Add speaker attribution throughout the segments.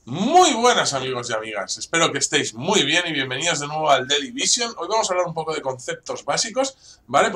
Speaker 1: Muy buenas amigos y amigas, espero que estéis muy bien y bienvenidos de nuevo al Daily Vision. Hoy vamos a hablar un poco de conceptos básicos, ¿vale?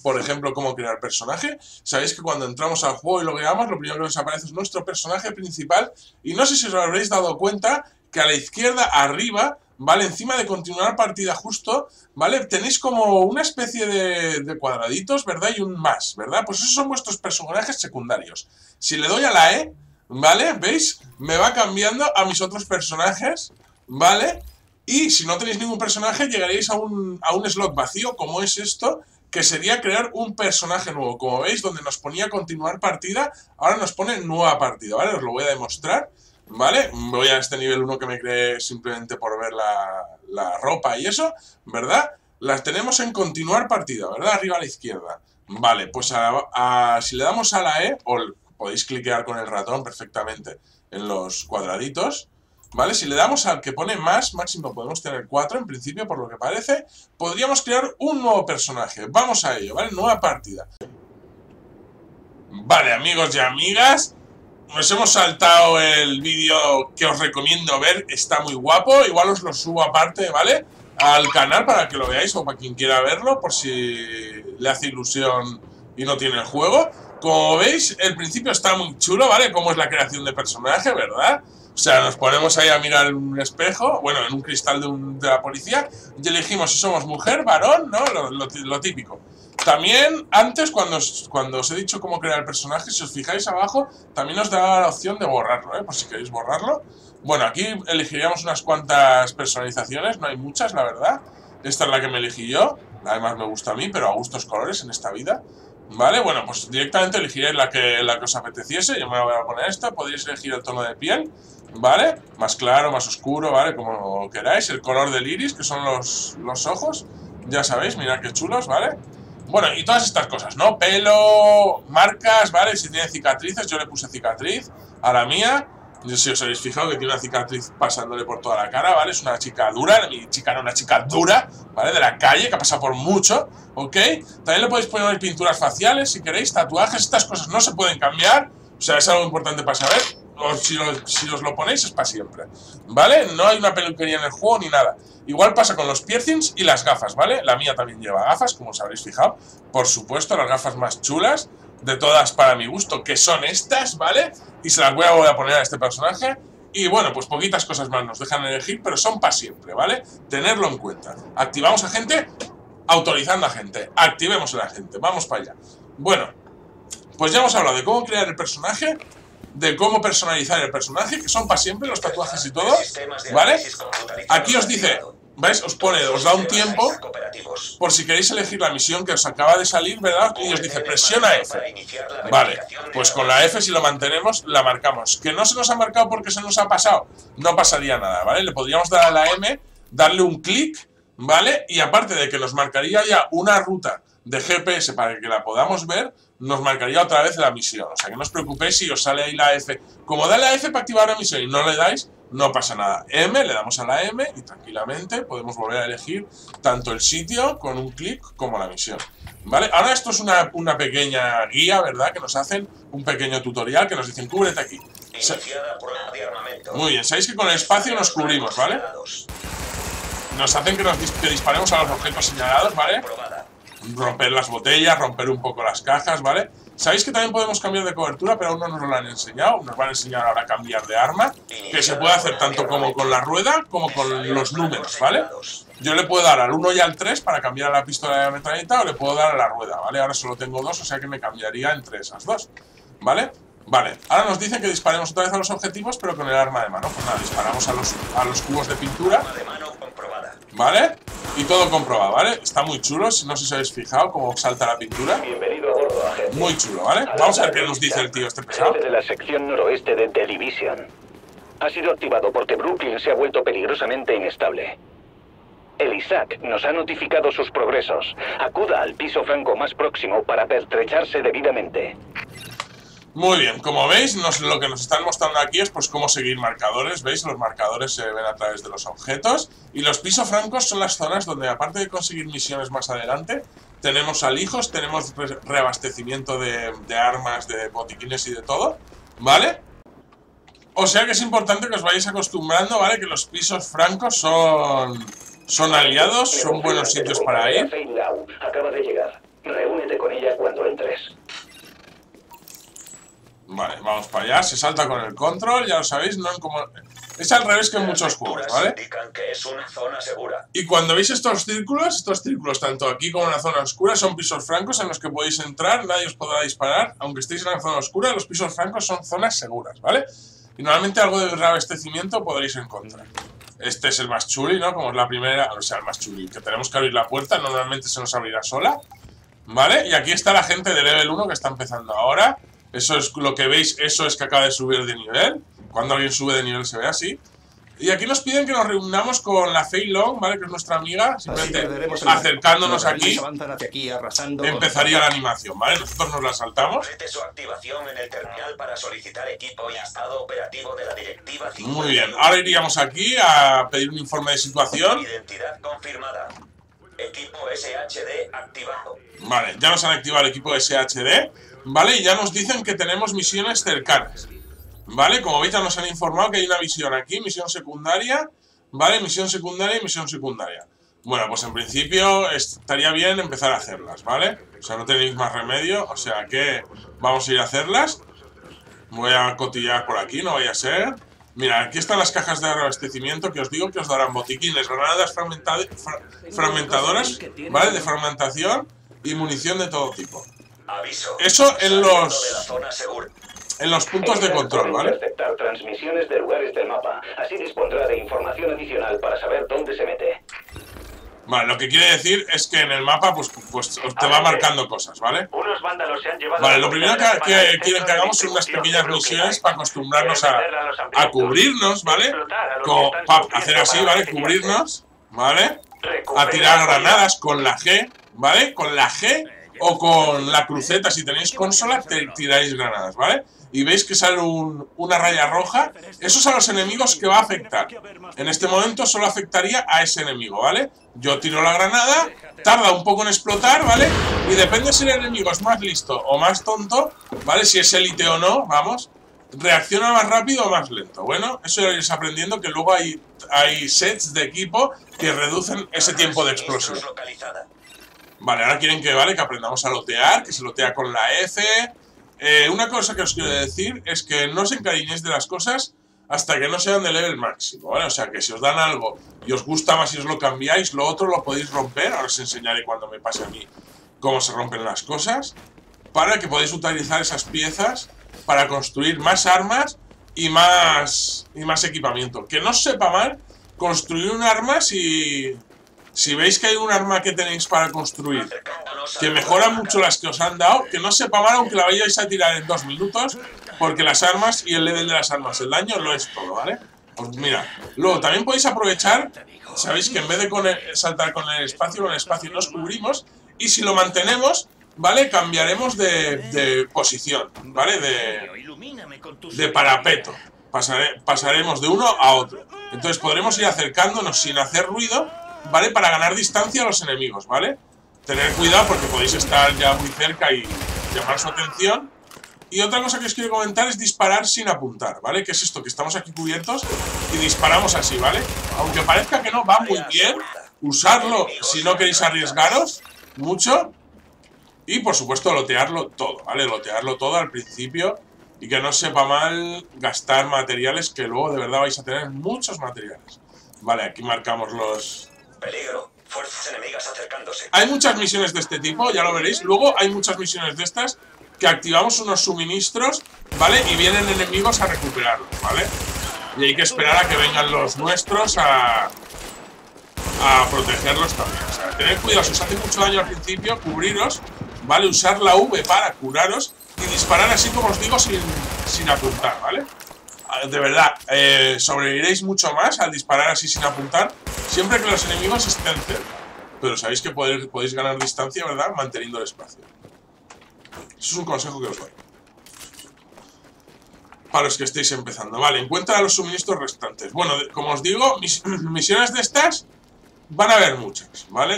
Speaker 1: Por ejemplo, cómo crear personaje. Sabéis que cuando entramos al juego y lo creamos, lo primero que nos aparece es nuestro personaje principal. Y no sé si os habréis dado cuenta que a la izquierda, arriba, ¿vale? Encima de continuar partida justo, ¿vale? Tenéis como una especie de cuadraditos, ¿verdad? Y un más, ¿verdad? Pues esos son vuestros personajes secundarios. Si le doy a la E, ¿vale? ¿Veis? Me va cambiando a mis otros personajes, ¿vale? Y si no tenéis ningún personaje, llegaréis a un slot vacío, como es esto, que sería crear un personaje nuevo. Como veis, donde nos ponía continuar partida, ahora nos pone nueva partida, ¿vale? Os lo voy a demostrar, ¿vale? Voy a este nivel 1 que me creé simplemente por ver la ropa y eso, ¿verdad? Las tenemos en continuar partida, ¿verdad? Arriba a la izquierda. Vale, pues si le damos a la E, o podéis cliquear con el ratón perfectamente en los cuadraditos, ¿vale? Si le damos al que pone más, máximo podemos tener 4 en principio, por lo que parece, podríamos crear un nuevo personaje. Vamos a ello, ¿vale? Nueva partida. Vale, amigos y amigas, nos hemos saltado el vídeo que os recomiendo ver, está muy guapo, igual os lo subo aparte, ¿vale? Al canal para que lo veáis o para quien quiera verlo, por si le hace ilusión y no tiene el juego. Como veis, el principio está muy chulo, ¿vale? Cómo es la creación de personaje, ¿verdad? O sea, nos ponemos ahí a mirar en un espejo, bueno, en un cristal de la policía, y elegimos si somos mujer, varón, ¿no? Lo típico. También, antes, cuando os he dicho cómo crear el personaje, si os fijáis abajo, también os da la opción de borrarlo, ¿eh? Por si queréis borrarlo. Bueno, aquí elegiríamos unas cuantas personalizaciones, no hay muchas, la verdad. Esta es la que me elegí yo, además me gusta a mí, pero a gustos colores en esta vida. Vale, bueno, pues directamente elegiréis la que os apeteciese. Yo me voy a poner esta, podéis elegir el tono de piel, ¿vale? Más claro, más oscuro, ¿vale? Como queráis. El color del iris, que son los ojos, ya sabéis, mirad qué chulos, ¿vale? Bueno, y todas estas cosas, ¿no? Pelo, marcas, ¿vale? Si tiene cicatrices, yo le puse cicatriz a la mía. No sé si os habéis fijado que tiene una cicatriz pasándole por toda la cara, ¿vale? Es una chica dura, mi chica no, una chica dura, ¿vale? De la calle, que ha pasado por mucho, ¿ok? También le podéis poner pinturas faciales, si queréis, tatuajes, estas cosas no se pueden cambiar. O sea, es algo importante para saber. Si os lo ponéis es para siempre, ¿vale? No hay una peluquería en el juego ni nada. Igual pasa con los piercings y las gafas, ¿vale? La mía también lleva gafas, como os habréis fijado. Por supuesto, las gafas más chulas de todas para mi gusto, que son estas, ¿vale? Y se las voy a poner a este personaje. Y bueno, pues poquitas cosas más nos dejan elegir, pero son para siempre, ¿vale? Tenerlo en cuenta. Activamos a gente, autorizando a gente. Activemos a la gente, vamos para allá. Bueno, pues ya hemos hablado de cómo crear el personaje, de cómo personalizar el personaje, que son para siempre los tatuajes y todo, ¿vale? Aquí os dice, ¿ves? Os da un tiempo por si queréis elegir la misión que os acaba de salir, ¿verdad? Y os dice, presiona F. Vale, pues con la F, si lo mantenemos, la marcamos. Que no se nos ha marcado porque se nos ha pasado, no pasaría nada, ¿vale? Le podríamos dar a la M, darle un clic, ¿vale? Y aparte de que nos marcaría ya una ruta de GPS para que la podamos ver, nos marcaría otra vez la misión. O sea, que no os preocupéis si os sale ahí la F. Como dale a F para activar la misión y no le dais, no pasa nada. M, le damos a la M y tranquilamente podemos volver a elegir tanto el sitio con un clic como la misión. ¿Vale? Ahora esto es una pequeña guía, ¿verdad? Que nos hacen un pequeño tutorial que nos dicen, cúbrete aquí. Muy bien, sabéis que con el espacio nos cubrimos, ¿vale? Nos hacen que disparemos a los objetos señalados, ¿vale? Romper las botellas, romper un poco las cajas, ¿vale? Sabéis que también podemos cambiar de cobertura, pero aún no nos lo han enseñado. Nos van a enseñar ahora a cambiar de arma, que se puede hacer tanto como con la rueda como con los números, ¿vale? Yo le puedo dar al 1 y al 3 para cambiar a la pistola de metralleta, o le puedo dar a la rueda, ¿vale? Ahora solo tengo 2, o sea que me cambiaría entre esas dos, ¿vale? Vale, ahora nos dicen que disparemos otra vez a los objetivos, pero con el arma de mano. Pues nada, disparamos a los cubos de pintura, ¿vale? Y todo comprobado, ¿vale? Está muy chulo, no sé si habéis fijado cómo salta la pintura.
Speaker 2: Bienvenido a bordo, agente.
Speaker 1: Muy chulo, ¿vale? Vamos a ver qué nos dice el tío este pesado.
Speaker 2: Gente de la sección noroeste de The Division. Ha sido activado porque Brooklyn se ha vuelto peligrosamente inestable. El ISAC nos ha notificado sus progresos. Acuda al piso franco más próximo para pertrecharse debidamente.
Speaker 1: Muy bien, como veis, lo que nos están mostrando aquí es pues cómo seguir marcadores, ¿veis? Los marcadores se ven a través de los objetos. Y los pisos francos son las zonas donde, aparte de conseguir misiones más adelante, tenemos alijos, tenemos reabastecimiento de armas, de botiquines y de todo, ¿vale? O sea que es importante que os vayáis acostumbrando, ¿vale? Que los pisos francos son aliados, son buenos sitios para ir.
Speaker 2: Fei Lau acaba de llegar. Reúnete con ella cuando entres.
Speaker 3: Vale, vamos para allá. Se salta con el control, ya lo sabéis, no como... Es al revés que en muchos juegos, ¿vale?
Speaker 2: Indican que es una zona segura.
Speaker 3: Y cuando veis estos círculos, tanto aquí como en la zona oscura, son pisos francos en los que podéis entrar, nadie os podrá disparar. Aunque estéis en la zona oscura, los pisos francos son zonas seguras, ¿vale? Y normalmente algo de reabastecimiento podréis encontrar. Este es el más chuli, ¿no? Como es la primera, o sea, el más chuli, que tenemos que abrir la puerta, normalmente se nos abrirá sola, ¿vale? Y aquí está la gente de level 1 que está empezando ahora. Eso es lo que veis, eso es que acaba de subir de nivel. Cuando alguien sube de nivel se ve así. Y aquí nos piden que nos reunamos con la Fei Long, ¿vale? Que es nuestra amiga. Simplemente acercándonos aquí, empezaría la animación, ¿vale? Nosotros nos la saltamos.
Speaker 2: Su activación en el terminal para solicitar equipo y estado operativo de la directiva 5.
Speaker 3: Muy bien, ahora iríamos aquí a pedir un informe de situación.
Speaker 2: Identidad confirmada. Equipo SHD activado.
Speaker 3: Vale, ya nos han activado el equipo SHD, ¿vale? Y ya nos dicen que tenemos misiones cercanas. ¿Vale? Como veis ya nos han informado que hay una misión aquí, misión secundaria, ¿vale? Misión secundaria y misión secundaria. Bueno, pues en principio estaría bien empezar a hacerlas, ¿vale? O sea, no tenéis más remedio, o sea que vamos a ir a hacerlas. Voy a cotillar por aquí, no vaya a ser. Mira, aquí están las cajas de reabastecimiento que os digo que os darán botiquines, granadas fragmentadoras, ¿vale? De fragmentación y munición de todo tipo.
Speaker 2: Aviso.
Speaker 3: Eso en los puntos de control, ¿vale?
Speaker 2: Interceptar transmisiones de lugares del mapa. Así dispondrá de información adicional para saber dónde se mete.
Speaker 3: Vale, lo que quiere decir es que en el mapa pues te va marcando cosas, ¿vale?
Speaker 2: Unos vándalos se han llevado.
Speaker 3: Vale, lo primero que quieren que hagamos son unas pequeñas misiones para acostumbrarnos a cubrirnos, ¿vale? Para hacer así, ¿vale? Cubrirnos, ¿vale? A tirar granadas con la G, ¿vale? Con la G o con la cruceta, si tenéis consola, tiráis granadas, ¿vale? Y veis que sale una raya roja. Eso es a los enemigos que va a afectar. En este momento solo afectaría a ese enemigo, ¿vale? Yo tiro la granada, tarda un poco en explotar, ¿vale? Y depende si el enemigo es más listo o más tonto, ¿vale? Si es élite o no, vamos, reacciona más rápido o más lento. Bueno, eso ya iréis aprendiendo, que luego hay sets de equipo que reducen ese tiempo de explosión. Vale, ahora quieren que aprendamos a lotear, que se lotea con la F. Una cosa que os quiero decir es que no os encariñéis de las cosas hasta que no sean de level máximo, ¿vale? O sea, que si os dan algo y os gusta más y os lo cambiáis, lo otro lo podéis romper. Ahora os enseñaré cuando me pase a mí cómo se rompen las cosas, para que podáis utilizar esas piezas para construir más armas y más equipamiento. Que no os sepa mal construir un arma si veis que hay un arma que tenéis para construir que mejora mucho las que os han dado, que no sepa mal aunque la vayáis a tirar en 2 minutos, porque las armas y el level de las armas, el daño lo es todo, ¿vale? Pues mira, luego también podéis aprovechar, sabéis que en vez de saltar con el espacio nos cubrimos, y si lo mantenemos, ¿vale? Cambiaremos de posición, ¿vale? De parapeto. Pasaremos de uno a otro. Entonces podremos ir acercándonos sin hacer ruido, ¿vale? Para ganar distancia a los enemigos, ¿vale? Tener cuidado porque podéis estar ya muy cerca y llamar su atención. Y otra cosa que os quiero comentar es disparar sin apuntar, ¿vale? Que es esto, que estamos aquí cubiertos y disparamos así, ¿vale? Aunque parezca que no, va muy bien. Usarlo si no queréis arriesgaros mucho. Y por supuesto lotearlo todo, ¿vale? Lotearlo todo al principio y que no os sepa mal gastar materiales, que luego de verdad vais a tener muchos materiales. Vale, aquí marcamos los...
Speaker 2: Peligro. Fuerzas enemigas acercándose.
Speaker 3: Hay muchas misiones de este tipo, ya lo veréis. Luego hay muchas misiones de estas que activamos unos suministros, ¿vale? Y vienen enemigos a recuperarlos, ¿vale? Y hay que esperar a que vengan los nuestros a protegerlos también. O sea, tened cuidado, si os hace mucho daño al principio, cubriros, ¿vale? Usar la V para curaros y disparar así como os digo sin apuntar, ¿vale? De verdad, sobreviviréis mucho más al disparar así sin apuntar, siempre que los enemigos estén cerca. Pero sabéis que podéis ganar distancia, ¿verdad? Manteniendo el espacio. Eso es un consejo que os doy. Para los que estéis empezando. Vale, encuentra los suministros restantes. Bueno, como os digo, misiones de estas van a haber muchas, ¿vale?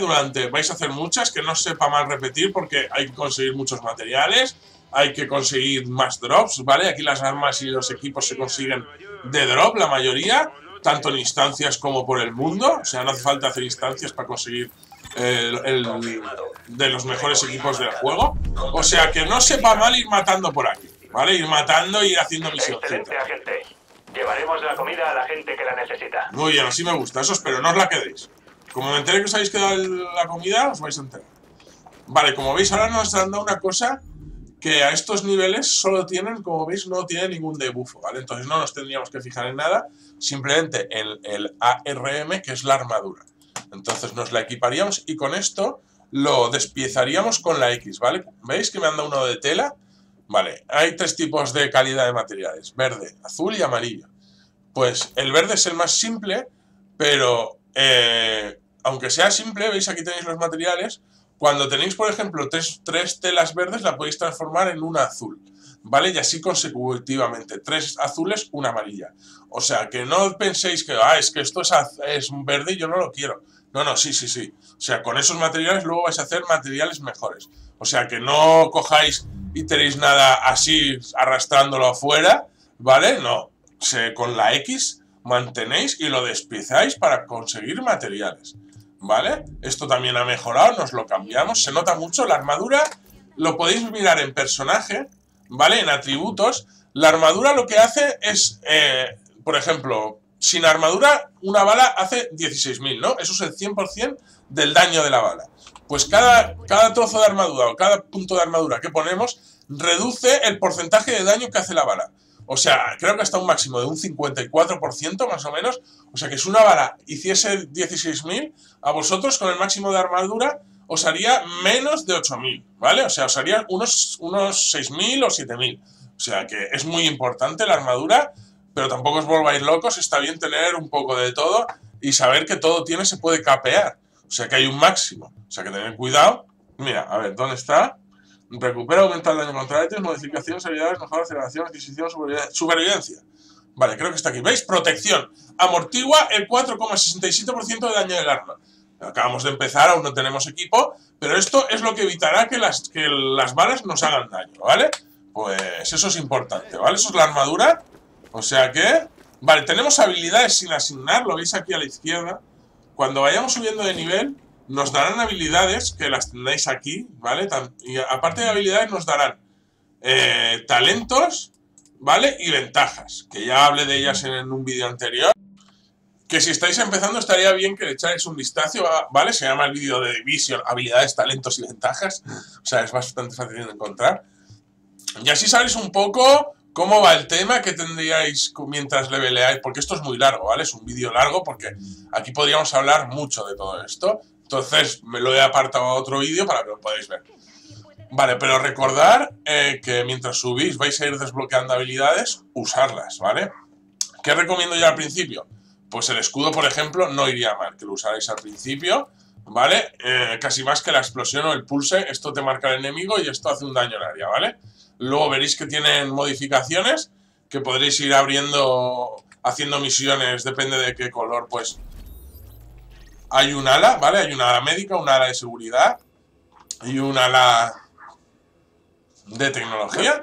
Speaker 3: Vais a hacer muchas, que no os sepa mal repetir porque hay que conseguir muchos materiales.
Speaker 1: hay que conseguir más drops, ¿vale? Aquí las armas y los equipos se consiguen de drop, la mayoría, tanto en instancias como por el mundo. O sea, no hace falta hacer instancias para conseguir de los mejores equipos del juego. O sea, que no sepa mal ir matando por aquí, ¿vale? Ir matando y ir haciendo misioncitas.
Speaker 2: Excelente, agente. Llevaremos la comida a la gente que la necesita.
Speaker 1: Muy bien, así me gusta. Eso espero, no os la quedéis. Como me enteré que os habéis quedado la comida, os vais a enterar. Vale, como veis, ahora nos han dado una cosa que a estos niveles solo tienen, como veis, no tiene ningún debuffo, ¿vale? Entonces no nos tendríamos que fijar en nada, simplemente en el ARM, que es la armadura. Entonces nos la equiparíamos y con esto lo despiezaríamos con la X, ¿vale? ¿Veis que me han dado uno de tela? Vale, hay 3 tipos de calidad de materiales, verde, azul y amarillo. Pues el verde es el más simple, pero aunque sea simple, veis aquí tenéis los materiales. Cuando tenéis, por ejemplo, tres telas verdes, la podéis transformar en una azul, ¿vale? Y así consecutivamente, 3 azules, una amarilla. O sea, que no penséis que, es que esto es verde y yo no lo quiero. No, no, sí. O sea, con esos materiales luego vais a hacer materiales mejores. O sea, que no cojáis y tenéis nada así arrastrándolo afuera, ¿vale? No, con la X mantenéis y lo despiezáis para conseguir materiales, ¿vale? Esto también ha mejorado, nos lo cambiamos, se nota mucho. La armadura lo podéis mirar en personaje, ¿vale? En atributos. La armadura lo que hace es, por ejemplo, sin armadura una bala hace 16.000, ¿no? Eso es el 100% del daño de la bala. Pues cada trozo de armadura o cada punto de armadura que ponemos reduce el porcentaje de daño que hace la bala. O sea, creo que hasta un máximo de un 54% más o menos. O sea que si una bala hiciese 16.000, a vosotros con el máximo de armadura os haría menos de 8.000, ¿vale? O sea, os haría unos 6.000 o 7.000. O sea que es muy importante la armadura, pero tampoco os volváis locos. Está bien tener un poco de todo y saber que todo se puede capear. O sea que hay un máximo. O sea que tened cuidado. Mira, a ver, ¿dónde está? Recupera, aumenta el daño contra ítems, modificaciones, habilidades, mejora, aceleración, adquisición, supervivencia. Vale, creo que está aquí. ¿Veis? Protección. Amortigua el 4,67% de daño del arma. Acabamos de empezar, aún no tenemos equipo, pero esto es lo que evitará que las balas nos hagan daño, ¿vale? Pues eso es importante, ¿vale? Eso es la armadura. O sea que... Vale, tenemos habilidades sin asignar, lo veis aquí a la izquierda. Cuando vayamos subiendo de nivel, nos darán habilidades, que las tendréis aquí, ¿vale? Y aparte de habilidades nos darán talentos, ¿vale? Y ventajas, que ya hablé de ellas en un vídeo anterior. Que si estáis empezando estaría bien que le echáis un vistazo, ¿vale? Se llama el vídeo de Division, habilidades, talentos y ventajas. O sea, es bastante fácil de encontrar. Y así sabéis un poco cómo va el tema que tendríais mientras leveleáis, porque esto es muy largo, ¿vale? Es un vídeo largo porque aquí podríamos hablar mucho de todo esto. Entonces me lo he apartado a otro vídeo para que lo podáis ver. Vale, pero recordar que mientras subís vais a ir desbloqueando habilidades, usarlas, ¿vale? ¿Qué recomiendo yo al principio? Pues el escudo, por ejemplo, no iría mal que lo usarais al principio, ¿vale? Casi más que la explosión o el pulse, esto te marca el enemigo y esto hace un daño en área, ¿vale? Luego veréis que tienen modificaciones que podréis ir abriendo, haciendo misiones, depende de qué color, pues... Hay un ala, ¿vale? Hay una ala médica, un ala de seguridad y un ala de tecnología.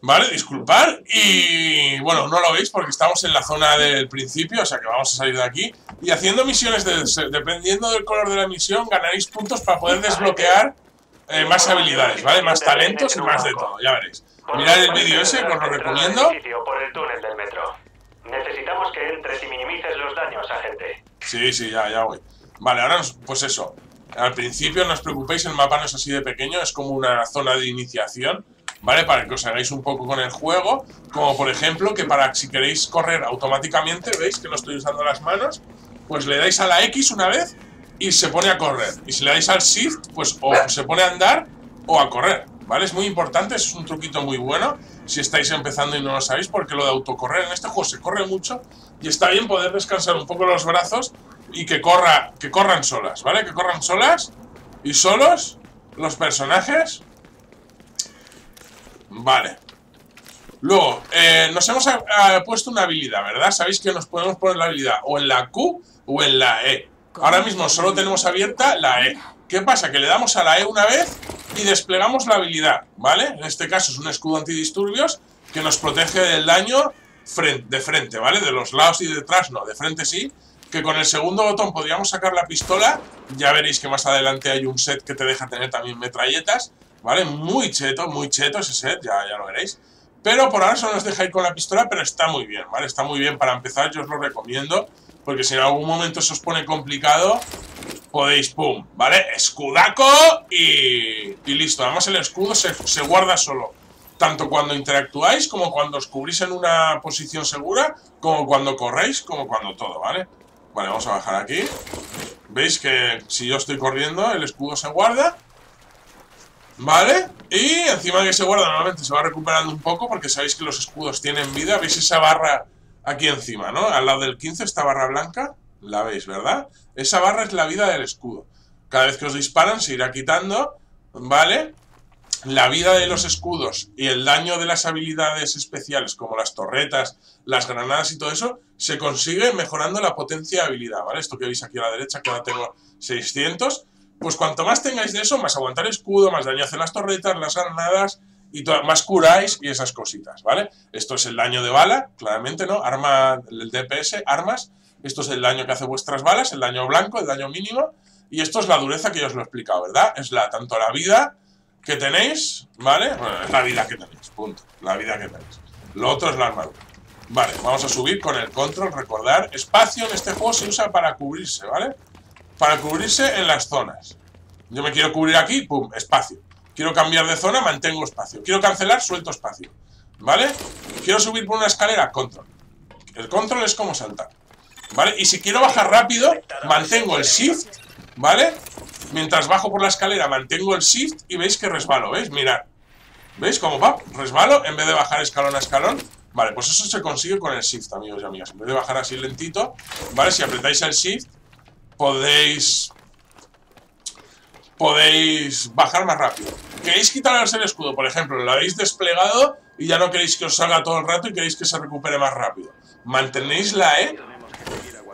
Speaker 1: Vale, disculpad. Y bueno, no lo veis porque estamos en la zona del principio, o sea que vamos a salir de aquí. Y haciendo misiones, dependiendo del color de la misión, ganaréis puntos para poder desbloquear más habilidades, ¿vale? Más talentos y más de todo, ya veréis. Mirad el vídeo ese, que os lo recomiendo.
Speaker 2: Por el túnel del metro. Necesitamos que entres y minimices los daños, agente.
Speaker 1: Sí, ya voy. Vale, ahora, pues eso. Al principio no os preocupéis, el mapa no es así de pequeño, es como una zona de iniciación, ¿vale? Para que os hagáis un poco con el juego. Como por ejemplo, que para si queréis correr automáticamente, ¿veis que no estoy usando las manos? Pues le dais a la X una vez y se pone a correr. Y si le dais al Shift, pues o se pone a andar o a correr, ¿vale? Es muy importante, es un truquito muy bueno si estáis empezando y no lo sabéis, porque lo de autocorrer en este juego se corre mucho y está bien poder descansar un poco los brazos y que corran solas, ¿vale? Que corran solas y solos los personajes. Vale. Luego, nos hemos puesto una habilidad, ¿verdad? Sabéis que nos podemos poner la habilidad o en la Q o en la E. Ahora mismo solo tenemos abierta la E, ¿Qué pasa? Que le damos a la E una vez y desplegamos la habilidad, ¿vale? En este caso es un escudo antidisturbios que nos protege del daño de frente, ¿vale? De los lados y detrás no, de frente sí. Que con el segundo botón podríamos sacar la pistola. Ya veréis que más adelante hay un set que te deja tener también metralletas, ¿vale? Muy cheto ese set, ya lo veréis. Pero por ahora solo nos deja ir con la pistola, pero está muy bien, ¿vale? Está muy bien para empezar, yo os lo recomiendo. Porque si en algún momento se os pone complicado, podéis, pum, ¿vale? Escudaco y listo. Además el escudo se guarda solo. Tanto cuando interactuáis, como cuando os cubrís en una posición segura, como cuando corréis, como cuando todo, ¿vale? Vale, vamos a bajar aquí. Veis que si yo estoy corriendo, el escudo se guarda, ¿vale? Y encima de que se guarda, normalmente se va recuperando un poco, porque sabéis que los escudos tienen vida. ¿Veis esa barra aquí encima, no? Al lado del 15, esta barra blanca, la veis, ¿verdad? Esa barra es la vida del escudo. Cada vez que os disparan se irá quitando, ¿vale? La vida de los escudos y el daño de las habilidades especiales, como las torretas, las granadas y todo eso, se consigue mejorando la potencia de habilidad, ¿vale? Esto que veis aquí a la derecha, que ahora tengo 600. Pues cuanto más tengáis de eso, más aguantar escudo, más daño hacen las torretas, las granadas, y más curáis y esas cositas, ¿vale? Esto es el daño de bala, claramente, ¿no? Arma, el DPS, armas. Esto es el daño que hace vuestras balas, el daño blanco, el daño mínimo. Y esto es la dureza que yo os lo he explicado, ¿verdad? Es tanto la vida que tenéis, ¿vale? Bueno, es la vida que tenéis, punto. La vida que tenéis. Lo otro es la armadura. Vale, vamos a subir con el control. Recordar, espacio en este juego se usa para cubrirse, ¿vale? Para cubrirse en las zonas. Yo me quiero cubrir aquí, pum, espacio. Quiero cambiar de zona, mantengo espacio. Quiero cancelar, suelto espacio, ¿vale? Quiero subir por una escalera, control. El control es como saltar, ¿vale? Y si quiero bajar rápido, mantengo el shift, ¿vale? Mientras bajo por la escalera mantengo el shift y veis que resbalo, ¿veis? Mirad. ¿Veis cómo va? Resbalo en vez de bajar escalón a escalón. Vale, pues eso se consigue con el shift, amigos y amigas. En vez de bajar así lentito, ¿vale? Si apretáis el shift, podéis bajar más rápido. ¿Queréis quitaros el escudo? Por ejemplo, lo habéis desplegado y ya no queréis que os salga todo el rato y queréis que se recupere más rápido. Mantenéis la E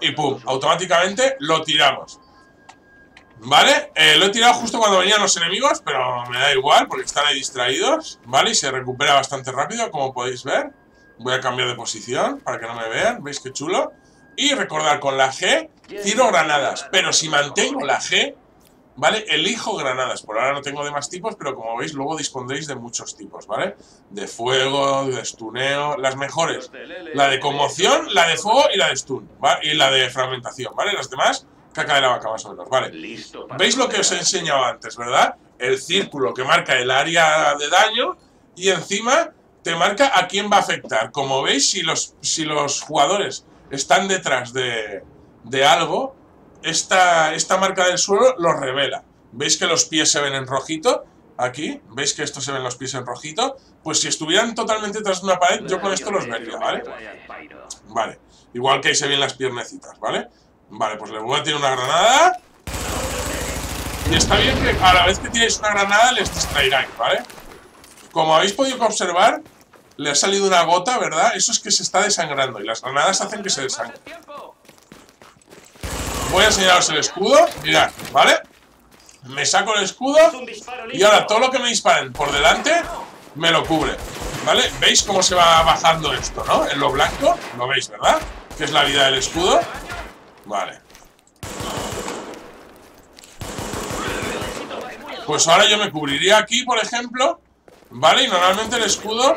Speaker 1: y pum, automáticamente lo tiramos. ¿Vale? Lo he tirado justo cuando venían los enemigos, pero me da igual porque están ahí distraídos, ¿vale? Y se recupera bastante rápido, como podéis ver. Voy a cambiar de posición para que no me vean, ¿veis qué chulo? Y recordar, con la G tiro granadas, pero si mantengo la G, ¿vale? Elijo granadas. Por ahora no tengo de más tipos, pero como veis luego dispondréis de muchos tipos, ¿vale? De fuego, de stuneo, las mejores. La de conmoción, la de fuego y la de stun, ¿vale? Y la de fragmentación, ¿vale? Las demás, caca de la vaca más o menos, ¿vale? ¿Veis lo que os he enseñado antes, verdad? El círculo que marca el área de daño y encima te marca a quién va a afectar. Como veis, si los jugadores están detrás de algo, esta marca del suelo los revela. ¿Veis que los pies se ven en rojito? Aquí, ¿veis que esto se ven los pies en rojito? Pues si estuvieran totalmente detrás de una pared, yo con esto los vería, ¿vale? Vale, igual que ahí se ven las piernecitas, ¿vale? Vale, pues le voy a tirar una granada. Y está bien que a la vez que tiréis una granada les distraeráis, ¿vale? Como habéis podido observar, le ha salido una gota, ¿verdad? Eso es que se está desangrando y las granadas hacen que se desangre. Voy a enseñaros el escudo, mirad, ¿vale? Me saco el escudo y ahora todo lo que me disparen por delante me lo cubre, ¿vale? ¿Veis cómo se va bajando esto, no? En lo blanco, lo veis, ¿verdad? Que es la vida del escudo. Vale. Pues ahora yo me cubriría aquí, por ejemplo, ¿vale? Y normalmente el escudo,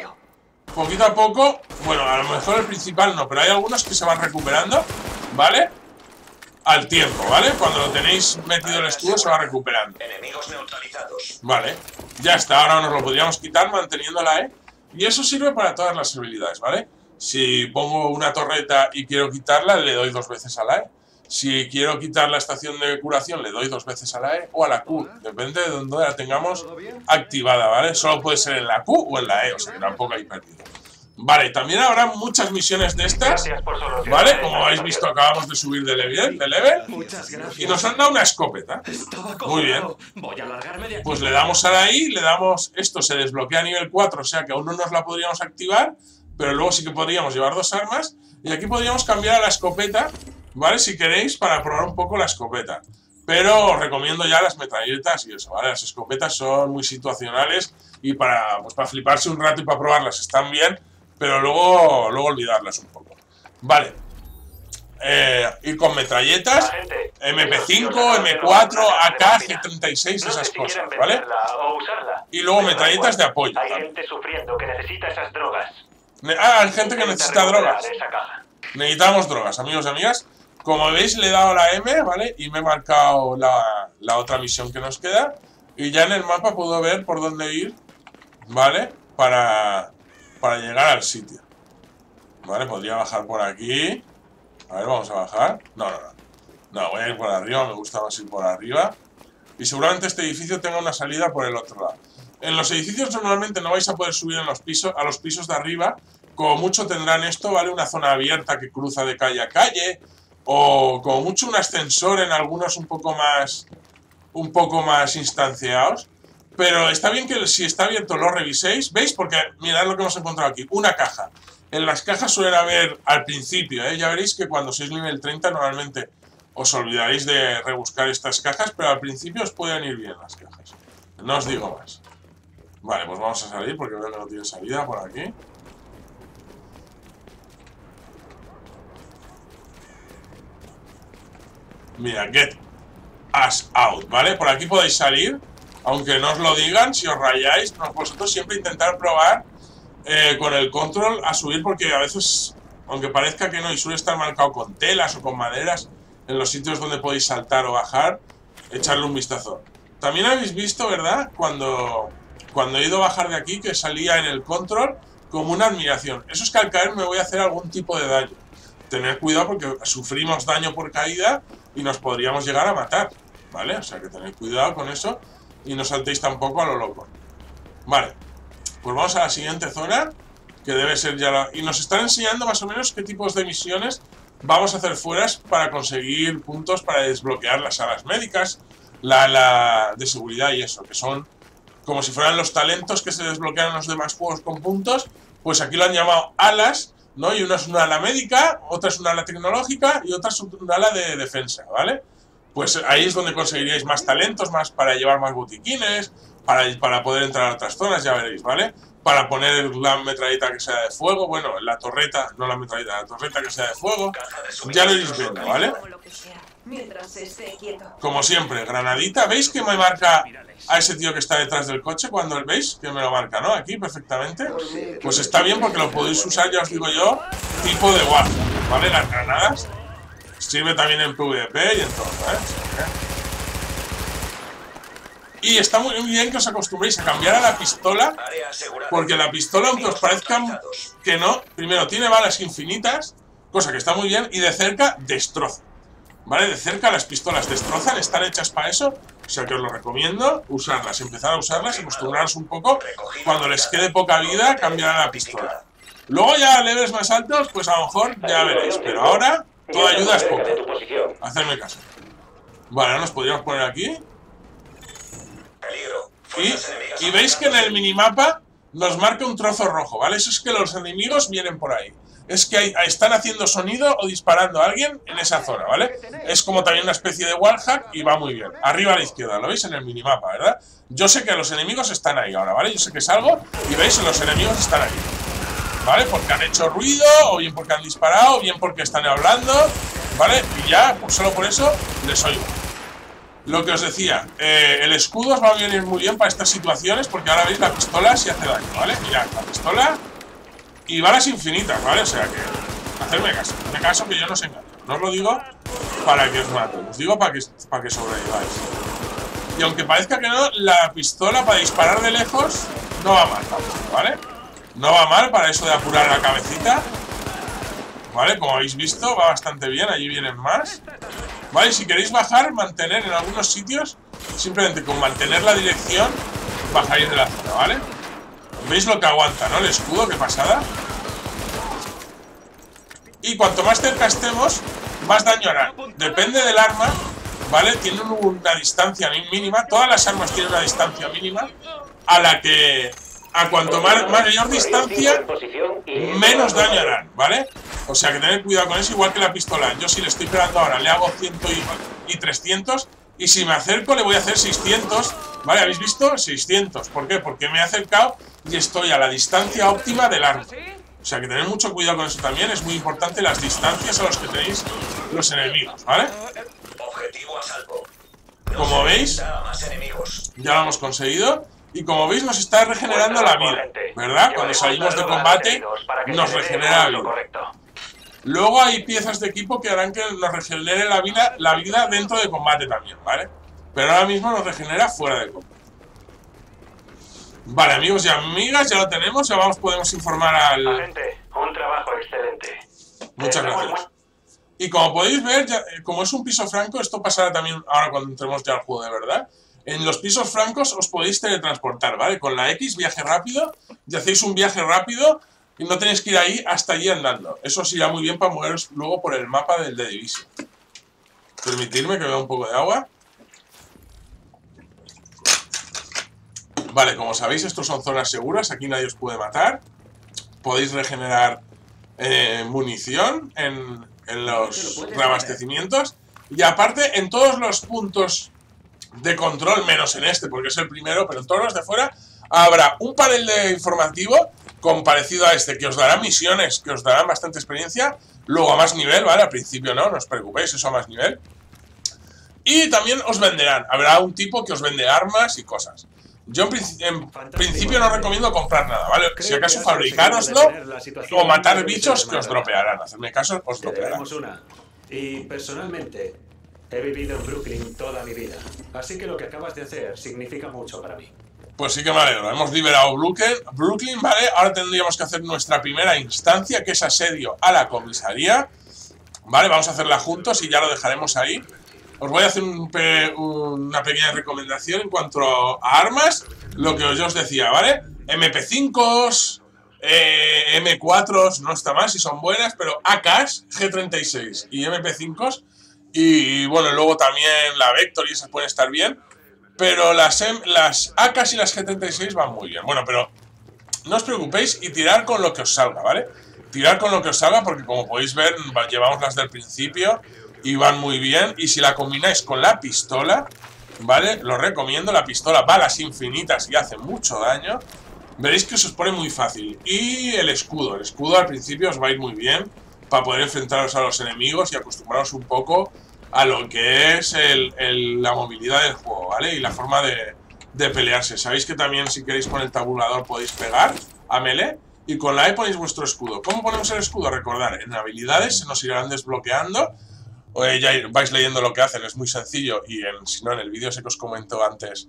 Speaker 1: poquito a poco, bueno, a lo mejor el principal no, pero hay algunos que se van recuperando, ¿vale? Al tiempo, ¿vale? Cuando lo tenéis metido el escudo se va recuperando.
Speaker 2: Enemigos neutralizados. Vale,
Speaker 1: ya está, ahora nos lo podríamos quitar manteniendo la E. Y eso sirve para todas las habilidades, ¿vale? Si pongo una torreta y quiero quitarla, le doy 2 veces a la E. Si quiero quitar la estación de curación, le doy 2 veces a la E o a la Q. Depende de dónde la tengamos activada, ¿vale? Solo puede ser en la Q o en la E, o sea que tampoco hay perdido. Vale, también habrá muchas misiones de estas, ¿vale? Como habéis visto, acabamos de subir de level y nos han dado una escopeta. Muy bien. Pues le damos a la I, le damos... Esto se desbloquea a nivel 4, o sea que aún no nos la podríamos activar, pero luego sí que podríamos llevar 2 armas. Y aquí podríamos cambiar a la escopeta, ¿vale? Si queréis, para probar un poco la escopeta. pero os recomiendo ya las metralletas y eso, ¿vale? Las escopetas son muy situacionales y para fliparse un rato y para probarlas están bien, pero luego olvidarlas un poco. Vale. Ir con metralletas, MP5, M4, AK, G36, esas cosas, ¿vale? Y luego metralletas de apoyo.
Speaker 2: Hay gente sufriendo que necesita esas drogas.
Speaker 1: Hay gente que necesita drogas. Necesitamos drogas, amigos y amigas. Como veis, le he dado la M, ¿vale? Y me he marcado la otra misión que nos queda. Y ya en el mapa puedo ver por dónde ir, ¿vale? Para llegar al sitio. Vale, podría bajar por aquí. A ver, vamos a bajar. No, voy a ir por arriba, me gusta más ir por arriba. Y seguramente este edificio tenga una salida por el otro lado. En los edificios normalmente no vais a poder subir a los pisos de arriba. Como mucho tendrán esto, ¿vale? Una zona abierta que cruza de calle a calle. O como mucho un ascensor en algunos un poco más instanciados. Pero está bien que si está abierto lo reviséis. ¿Veis? Porque mirad lo que hemos encontrado aquí. Una caja. En las cajas suelen haber al principio, ya veréis que cuando sois nivel 30 normalmente os olvidaréis de rebuscar estas cajas, pero al principio os pueden ir bien las cajas. No os digo más. Vale, pues vamos a salir porque veo que no tiene salida por aquí. Mira, get us out, ¿vale? Por aquí podéis salir, aunque no os lo digan, si os rayáis, vosotros siempre intentar probar con el control a subir, porque a veces, aunque parezca que no, y suele estar marcado con telas o con maderas, en los sitios donde podéis saltar o bajar, echarle un vistazo. También habéis visto, ¿verdad? Cuando he ido a bajar de aquí, que salía en el control como una admiración. Eso es que al caer me voy a hacer algún tipo de daño. Tener cuidado porque sufrimos daño por caída y nos podríamos llegar a matar, ¿vale? O sea que tened cuidado con eso y no saltéis tampoco a lo loco. Vale. Pues vamos a la siguiente zona, que debe ser ya la... Y nos están enseñando más o menos qué tipos de misiones vamos a hacer fuera para conseguir puntos para desbloquear las salas médicas, la de seguridad y eso, que son como si fueran los talentos que se desbloquean en los demás juegos con puntos. Pues aquí lo han llamado alas, ¿no? Y una es una ala médica, otra es una ala tecnológica y otra es una ala de defensa, ¿vale? Pues ahí es donde conseguiríais más talentos, más para llevar más botiquines, para poder entrar a otras zonas, ya veréis, ¿vale? Para poner la metralleta que sea de fuego, bueno, la torreta, no la metralleta, la torreta que sea de fuego, ya lo iréis viendo, ¿vale? Como siempre, granadita, ¿veis que me marca a ese tío que está detrás del coche cuando veis que me lo marca, ¿no? Aquí, perfectamente. Pues está bien porque lo podéis usar, ya os digo yo, tipo de Warzone, ¿vale? Las granadas. Sirve también en PvP y en todo, ¿eh? Y está muy bien que os acostumbréis a cambiar a la pistola, porque la pistola, aunque os parezca que no, primero tiene balas infinitas, cosa que está muy bien, y de cerca destroza, ¿vale? De cerca las pistolas destrozan, están hechas para eso, o sea que os lo recomiendo, usarlas, empezar a usarlas, acostumbraros un poco, cuando les quede poca vida, cambiar a la pistola. Luego ya a levels más altos, pues a lo mejor ya veréis, pero ahora toda ayuda es poca. Hacedme caso. Vale, ahora nos podríamos poner aquí. Y veis que en el minimapa nos marca un trozo rojo, ¿vale? Eso es que los enemigos vienen por ahí. Es que están haciendo sonido o disparando a alguien en esa zona, ¿vale? Es como también una especie de wallhack y va muy bien. Arriba a la izquierda, lo veis en el minimapa, ¿verdad? Yo sé que los enemigos están ahí ahora, ¿vale? Yo sé que salgo y veis que los enemigos están ahí, ¿vale? Porque han hecho ruido, o bien porque han disparado, o bien porque están hablando, ¿vale? Y ya, pues solo por eso, les oigo. Lo que os decía, el escudo os va a venir muy bien para estas situaciones, porque ahora veis la pistola si hace daño, ¿vale? Mirad, la pistola y balas infinitas, ¿vale? O sea que, hacerme caso que yo no os engaño. No os lo digo para que os maten, os digo para que sobreviváis. Y aunque parezca que no, la pistola para disparar de lejos no va mal, ¿vale? No va mal para eso de apurar la cabecita, ¿vale? Como habéis visto, va bastante bien, allí vienen más. Vale, si queréis bajar, mantener en algunos sitios, simplemente con mantener la dirección, bajáis de la zona, ¿vale? ¿Veis lo que aguanta, no? El escudo, qué pasada. Y cuanto más cerca estemos, más daño harán. Depende del arma, ¿vale? Tienen una distancia mínima, todas las armas tienen una distancia mínima, a la que, a cuanto mayor distancia, menos daño harán, ¿vale? O sea que tened cuidado con eso, igual que la pistola. Yo si le estoy pegando ahora, le hago 100 y 300, Y si me acerco le voy a hacer 600. ¿Vale? ¿Habéis visto? 600. ¿Por qué? Porque me he acercado y estoy a la distancia óptima del arma. O sea que tened mucho cuidado con eso también. Es muy importante las distancias a las que tenéis los enemigos, ¿vale?
Speaker 2: Objetivo a salvo.
Speaker 1: Como veis, ya lo hemos conseguido. Y como veis nos está regenerando la vida, ¿verdad? Cuando salimos de combate nos regenera la vida. Luego hay piezas de equipo que harán que nos regenere la vida dentro de combate también, ¿vale? Pero ahora mismo nos regenera fuera de combate. Vale, amigos y amigas, ya lo tenemos. Ya podemos informar al...
Speaker 2: Agente, un trabajo excelente.
Speaker 1: Muchas gracias. Y como podéis ver, ya, como es un piso franco, esto pasará también ahora cuando entremos ya al juego de verdad. En los pisos francos os podéis teletransportar, ¿vale? Con la X, viaje rápido, y hacéis un viaje rápido y no tenéis que ir ahí hasta allí andando. Eso os irá muy bien para moveros luego por el mapa del The Division. Permitidme que beba un poco de agua. Vale, como sabéis, estos son zonas seguras, aquí nadie os puede matar. Podéis regenerar munición en los reabastecimientos. Y aparte, en todos los puntos de control, menos en este, porque es el primero, pero en todos los de fuera, habrá un panel de informativo con parecido a este, que os dará misiones, que os darán bastante experiencia, luego a más nivel, ¿vale? Al principio no os preocupéis, eso a más nivel. Y también os venderán, habrá un tipo que os vende armas y cosas. Yo en principio no recomiendo comprar nada, ¿vale? Si acaso fabricároslo o matar bichos que os dropearán. Hacerme caso, os dropearán.
Speaker 4: Y personalmente he vivido en Brooklyn toda mi vida, así que lo que acabas de hacer significa mucho para mí.
Speaker 1: Pues sí que me alegro, hemos liberado Brooklyn, ¿vale? Ahora tendríamos que hacer nuestra primera instancia, que es asedio a la comisaría. Vale, vamos a hacerla juntos y ya lo dejaremos ahí. Os voy a hacer una pequeña recomendación en cuanto a armas. Lo que yo os decía, ¿vale? MP5s, M4s, no está mal si son buenas, pero AKs, G36 y MP5s. Y bueno, luego también la Vector y esas pueden estar bien. Pero las AKs y las G36 van muy bien. Bueno, pero no os preocupéis y tirar con lo que os salga, ¿vale? Tirar con lo que os salga porque como podéis ver, llevamos las del principio y van muy bien. Y si la combináis con la pistola, ¿vale? Lo recomiendo, la pistola, balas infinitas y hace mucho daño. Veréis que se os pone muy fácil. Y el escudo al principio os va a ir muy bien para poder enfrentaros a los enemigos y acostumbraros un poco a lo que es la movilidad del juego, ¿vale? Y la forma de pelearse. Sabéis que también si queréis con el tabulador podéis pegar a melee y con la E ponéis vuestro escudo. ¿Cómo ponemos el escudo? Recordad, en habilidades se nos irán desbloqueando. Ya vais leyendo lo que hacen, es muy sencillo y si no en el vídeo ese que os comento antes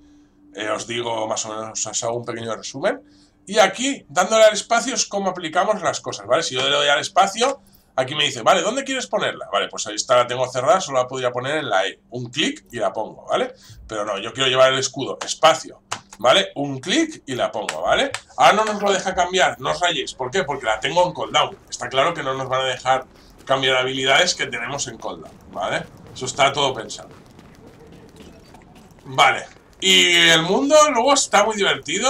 Speaker 1: os digo más o menos, os hago un pequeño resumen. Y aquí, dándole al espacio es cómo aplicamos las cosas, ¿vale? Si yo le doy al espacio, aquí me dice, vale, ¿dónde quieres ponerla? Vale, pues ahí está, la tengo cerrada, solo la podría poner en la E. Un clic y la pongo, ¿vale? Pero no, yo quiero llevar el escudo, espacio, ¿vale? Un clic y la pongo, ¿vale? Ahora no nos lo deja cambiar, no os rayéis. ¿Por qué? Porque la tengo en cooldown. Está claro que no nos van a dejar cambiar habilidades que tenemos en cooldown, ¿vale? Eso está todo pensado. Vale. Y el mundo luego está muy divertido,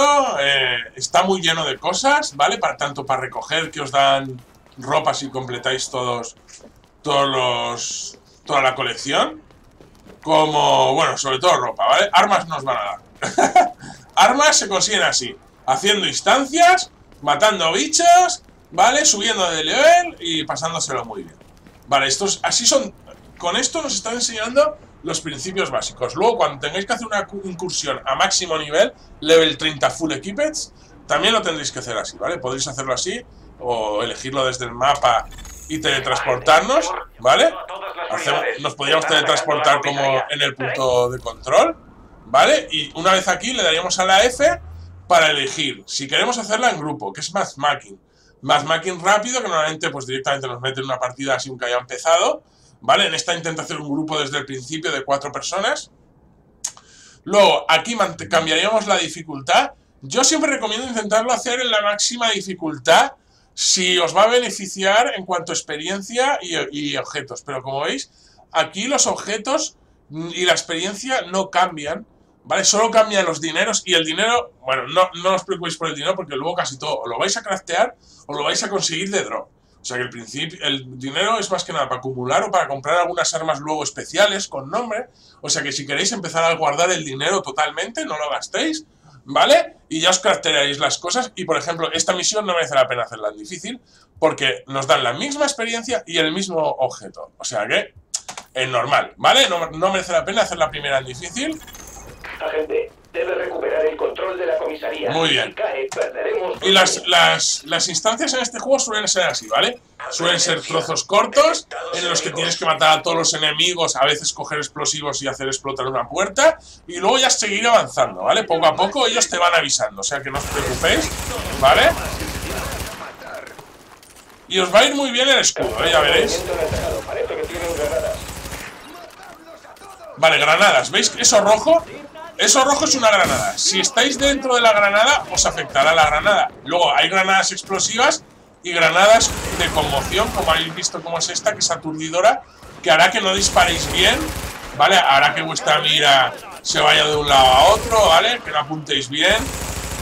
Speaker 1: está muy lleno de cosas, ¿vale? Tanto para recoger que os dan ropa si completáis toda la colección, como, bueno, sobre todo ropa, ¿vale? Armas nos van a dar. Armas se consiguen así, haciendo instancias, matando bichos, ¿vale? Subiendo de nivel y pasándoselo muy bien. Vale, con esto nos están enseñando los principios básicos. Luego, cuando tengáis que hacer una incursión a máximo nivel, level 30 full equipped, también lo tendréis que hacer así, ¿vale? Podéis hacerlo así o elegirlo desde el mapa y teletransportarnos, ¿vale? Nos podríamos teletransportar como en el punto de control, ¿vale? Y una vez aquí le daríamos a la F para elegir si queremos hacerla en grupo, que es matchmaking. Matchmaking rápido, que normalmente pues directamente nos mete en una partida así aunque haya empezado, ¿vale? En esta intento hacer un grupo desde el principio de 4 personas. Luego, aquí cambiaríamos la dificultad. Yo siempre recomiendo intentarlo hacer en la máxima dificultad si os va a beneficiar en cuanto a experiencia y objetos. Pero como veis, aquí los objetos y la experiencia no cambian, ¿vale? Solo cambian los dineros y el dinero, bueno, no os preocupéis por el dinero porque luego casi todo o lo vais a craftear o lo vais a conseguir de drop. O sea que el dinero es más que nada para acumular o para comprar algunas armas luego especiales con nombre. O sea que si queréis empezar a guardar el dinero totalmente, no lo gastéis, ¿vale? Y ya os craftearéis las cosas. Y por ejemplo, esta misión no merece la pena hacerla en difícil porque nos dan la misma experiencia y el mismo objeto. O sea que es normal, ¿vale? No merece la pena hacer la primera en difícil.
Speaker 2: Agente, debe recuperar el control de la comisaría.
Speaker 1: Muy bien.
Speaker 2: Si cae, perderemos.
Speaker 1: Y las instancias en este juego suelen ser así, ¿vale? Suelen ser trozos cortos en los que tienes que matar a todos los enemigos, a veces coger explosivos y hacer explotar una puerta, y luego ya seguir avanzando, ¿vale? Poco a poco ellos te van avisando, o sea que no os preocupéis, ¿vale? Y os va a ir muy bien el escudo, ya veréis. Vale, granadas, ¿veis? Eso rojo es una granada. Si estáis dentro de la granada, os afectará la granada. Luego hay granadas explosivas y granadas de conmoción, como habéis visto como es esta, que es aturdidora, que hará que no disparéis bien, ¿vale? Hará que vuestra mira se vaya de un lado a otro, ¿vale? Que no apuntéis bien.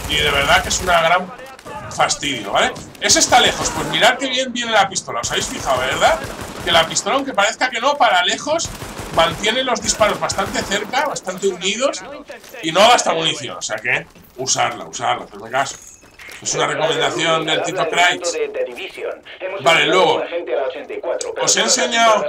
Speaker 1: Y de verdad que es una gran fastidio, ¿vale? Ese está lejos, pues mirad que bien viene la pistola. ¿Os habéis fijado, verdad? Que la pistola, aunque parezca que no, para lejos mantiene los disparos bastante cerca, bastante unidos y no gasta munición. O sea que usarla, hacedme caso. Es una recomendación del Tito Craig. Vale, luego os he enseñado.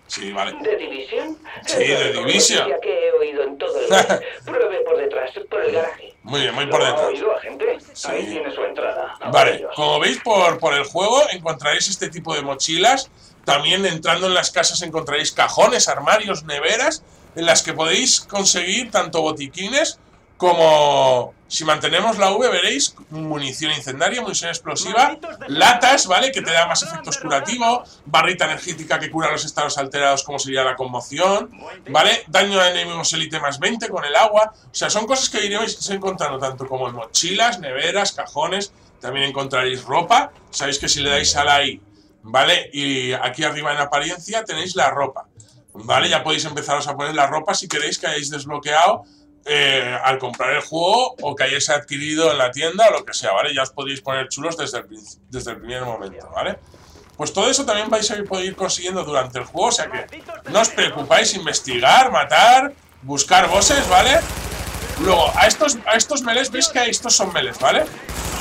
Speaker 1: Sí, vale.
Speaker 2: ¿De Division?
Speaker 1: Sí, de Division.
Speaker 2: Que he oído en todo el mes. Pruebe por detrás, por el garaje.
Speaker 1: Muy bien, muy por detrás.
Speaker 2: ¿Oído, agente?
Speaker 1: Sí.
Speaker 2: Ahí tiene su entrada.
Speaker 1: Vale, como veis por el juego encontraréis este tipo de mochilas. También entrando en las casas encontraréis cajones, armarios, neveras, en las que podéis conseguir tanto botiquines como, si mantenemos la V, veréis, munición incendiaria, munición explosiva, latas, ¿vale? Que te da más efectos curativos, barrita energética que cura los estados alterados, como sería la conmoción, ¿vale? Daño a enemigos élite más 20 con el agua. O sea, son cosas que iréis encontrando tanto como en mochilas, neveras, cajones. También encontraréis ropa. Sabéis que si le dais a la I, ¿vale? Y aquí arriba en apariencia tenéis la ropa, ¿vale? Ya podéis empezaros a poner la ropa si queréis que hayáis desbloqueado al comprar el juego o que hayáis adquirido en la tienda o lo que sea, ¿vale? Ya os podéis poner chulos desde el primer momento, ¿vale? Pues todo eso también vais a poder ir consiguiendo durante el juego, o sea que no os preocupáis, investigar, matar, buscar bosses, ¿vale? Luego, a estos melees, veis que estos son melees, ¿vale?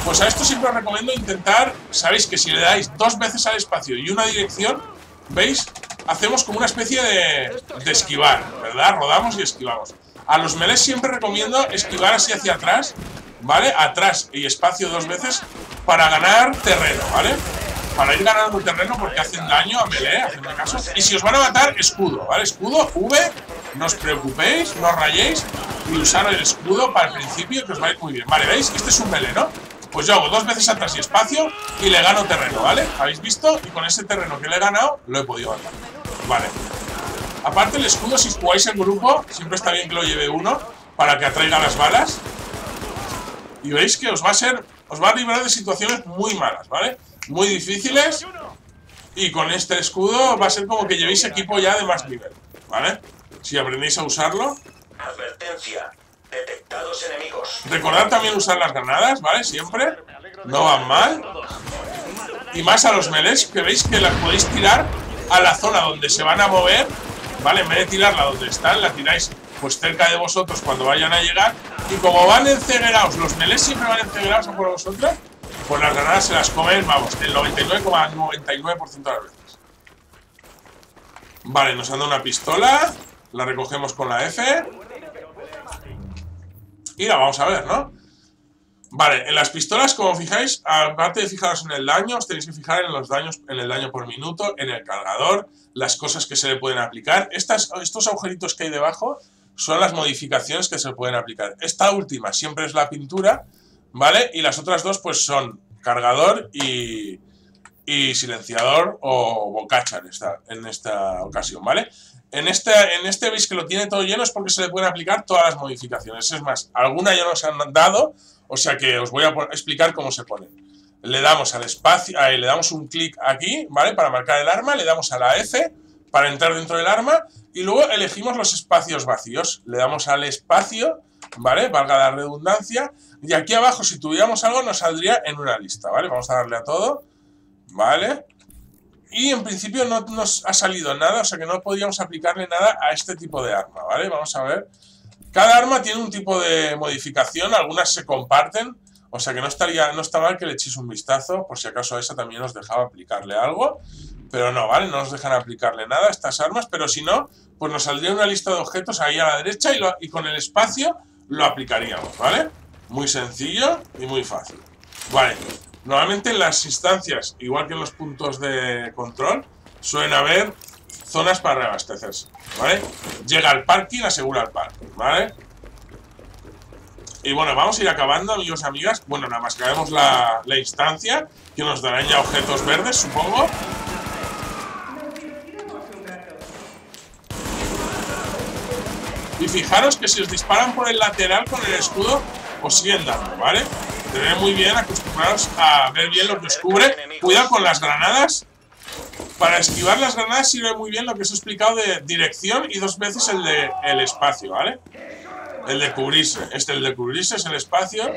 Speaker 1: Pues a esto siempre os recomiendo intentar, sabéis que si le dais 2 veces al espacio y una dirección, ¿veis? Hacemos como una especie de esquivar, ¿verdad? Rodamos y esquivamos. A los melees siempre recomiendo esquivar así hacia atrás, ¿vale? Atrás y espacio 2 veces para ganar terreno, ¿vale? Para ir ganando terreno porque hacen daño a melee, hacedme caso. Y si os van a matar, escudo, ¿vale? Escudo, V, no os preocupéis, no os rayéis y usar el escudo para el principio que os va a ir muy bien. Vale, ¿veis? Este es un melee, ¿no? Pues yo hago 2 veces atrás y espacio y le gano terreno, ¿vale? ¿Habéis visto? Y con ese terreno que le he ganado, lo he podido matar. Vale. Aparte el escudo, si jugáis en grupo, siempre está bien que lo lleve uno para que atraiga las balas. Y veis que os va a librar de situaciones muy malas, ¿vale? Muy difíciles. Y con este escudo va a ser como que llevéis equipo ya de más nivel, ¿vale? Si aprendéis a usarlo.
Speaker 2: Advertencia. Detectados enemigos.
Speaker 1: Recordad también usar las granadas, ¿vale? Siempre. No van mal. Y más a los melees, que veis que las podéis tirar a la zona donde se van a mover, ¿vale? En vez de tirarla donde están, la tiráis pues cerca de vosotros cuando vayan a llegar. Y como van enceguerados, los melees siempre van enceguerados a por vosotros, pues las granadas se las comen, vamos, el 99,99% de las veces. Vale, nos han dado una pistola. La recogemos con la F. Y la vamos a ver, ¿no? Vale, en las pistolas, como fijáis, aparte de fijaros en el daño, os tenéis que fijar en los daños, en el daño por minuto, en el cargador, las cosas que se le pueden aplicar. Estos agujeritos que hay debajo son las modificaciones que se pueden aplicar. Esta última siempre es la pintura, ¿vale? Y las otras dos, pues son cargador y silenciador o bocacha en esta ocasión, ¿vale? En este veis que lo tiene todo lleno, es porque se le pueden aplicar todas las modificaciones. Es más, alguna ya nos han dado, o sea que os voy a explicar cómo se ponen. Le damos al espacio, le damos un clic aquí, ¿vale? Para marcar el arma, le damos a la F para entrar dentro del arma y luego elegimos los espacios vacíos. Le damos al espacio, ¿vale? Valga la redundancia. Y aquí abajo, si tuviéramos algo, nos saldría en una lista, ¿vale? Vamos a darle a todo ¿vale? Y en principio no nos ha salido nada, o sea que no podríamos aplicarle nada a este tipo de arma, ¿vale? Vamos a ver. Cada arma tiene un tipo de modificación, algunas se comparten, o sea que no está mal que le echéis un vistazo, por si acaso a esa también os dejaba aplicarle algo. Pero no, ¿vale? No nos dejan aplicarle nada a estas armas, pero si no, pues nos saldría una lista de objetos ahí a la derecha y con el espacio lo aplicaríamos, ¿vale? Muy sencillo y muy fácil. Vale, normalmente en las instancias, igual que en los puntos de control, suelen haber zonas para reabastecerse, ¿vale? Llega al parking, asegura el parking, ¿vale? Y bueno, vamos a ir acabando, amigos y amigas. Bueno, nada más que acabemos la instancia, que nos darán ya objetos verdes, supongo. Y fijaros que si os disparan por el lateral con el escudo, os siguen dando, ¿vale? Tened muy bien, acostumbrados a ver bien lo que os cubre. Cuidado con las granadas. Para esquivar las granadas sirve muy bien lo que os he explicado de dirección y 2 veces el de el espacio, ¿vale? El de cubrirse. El de cubrirse es el espacio,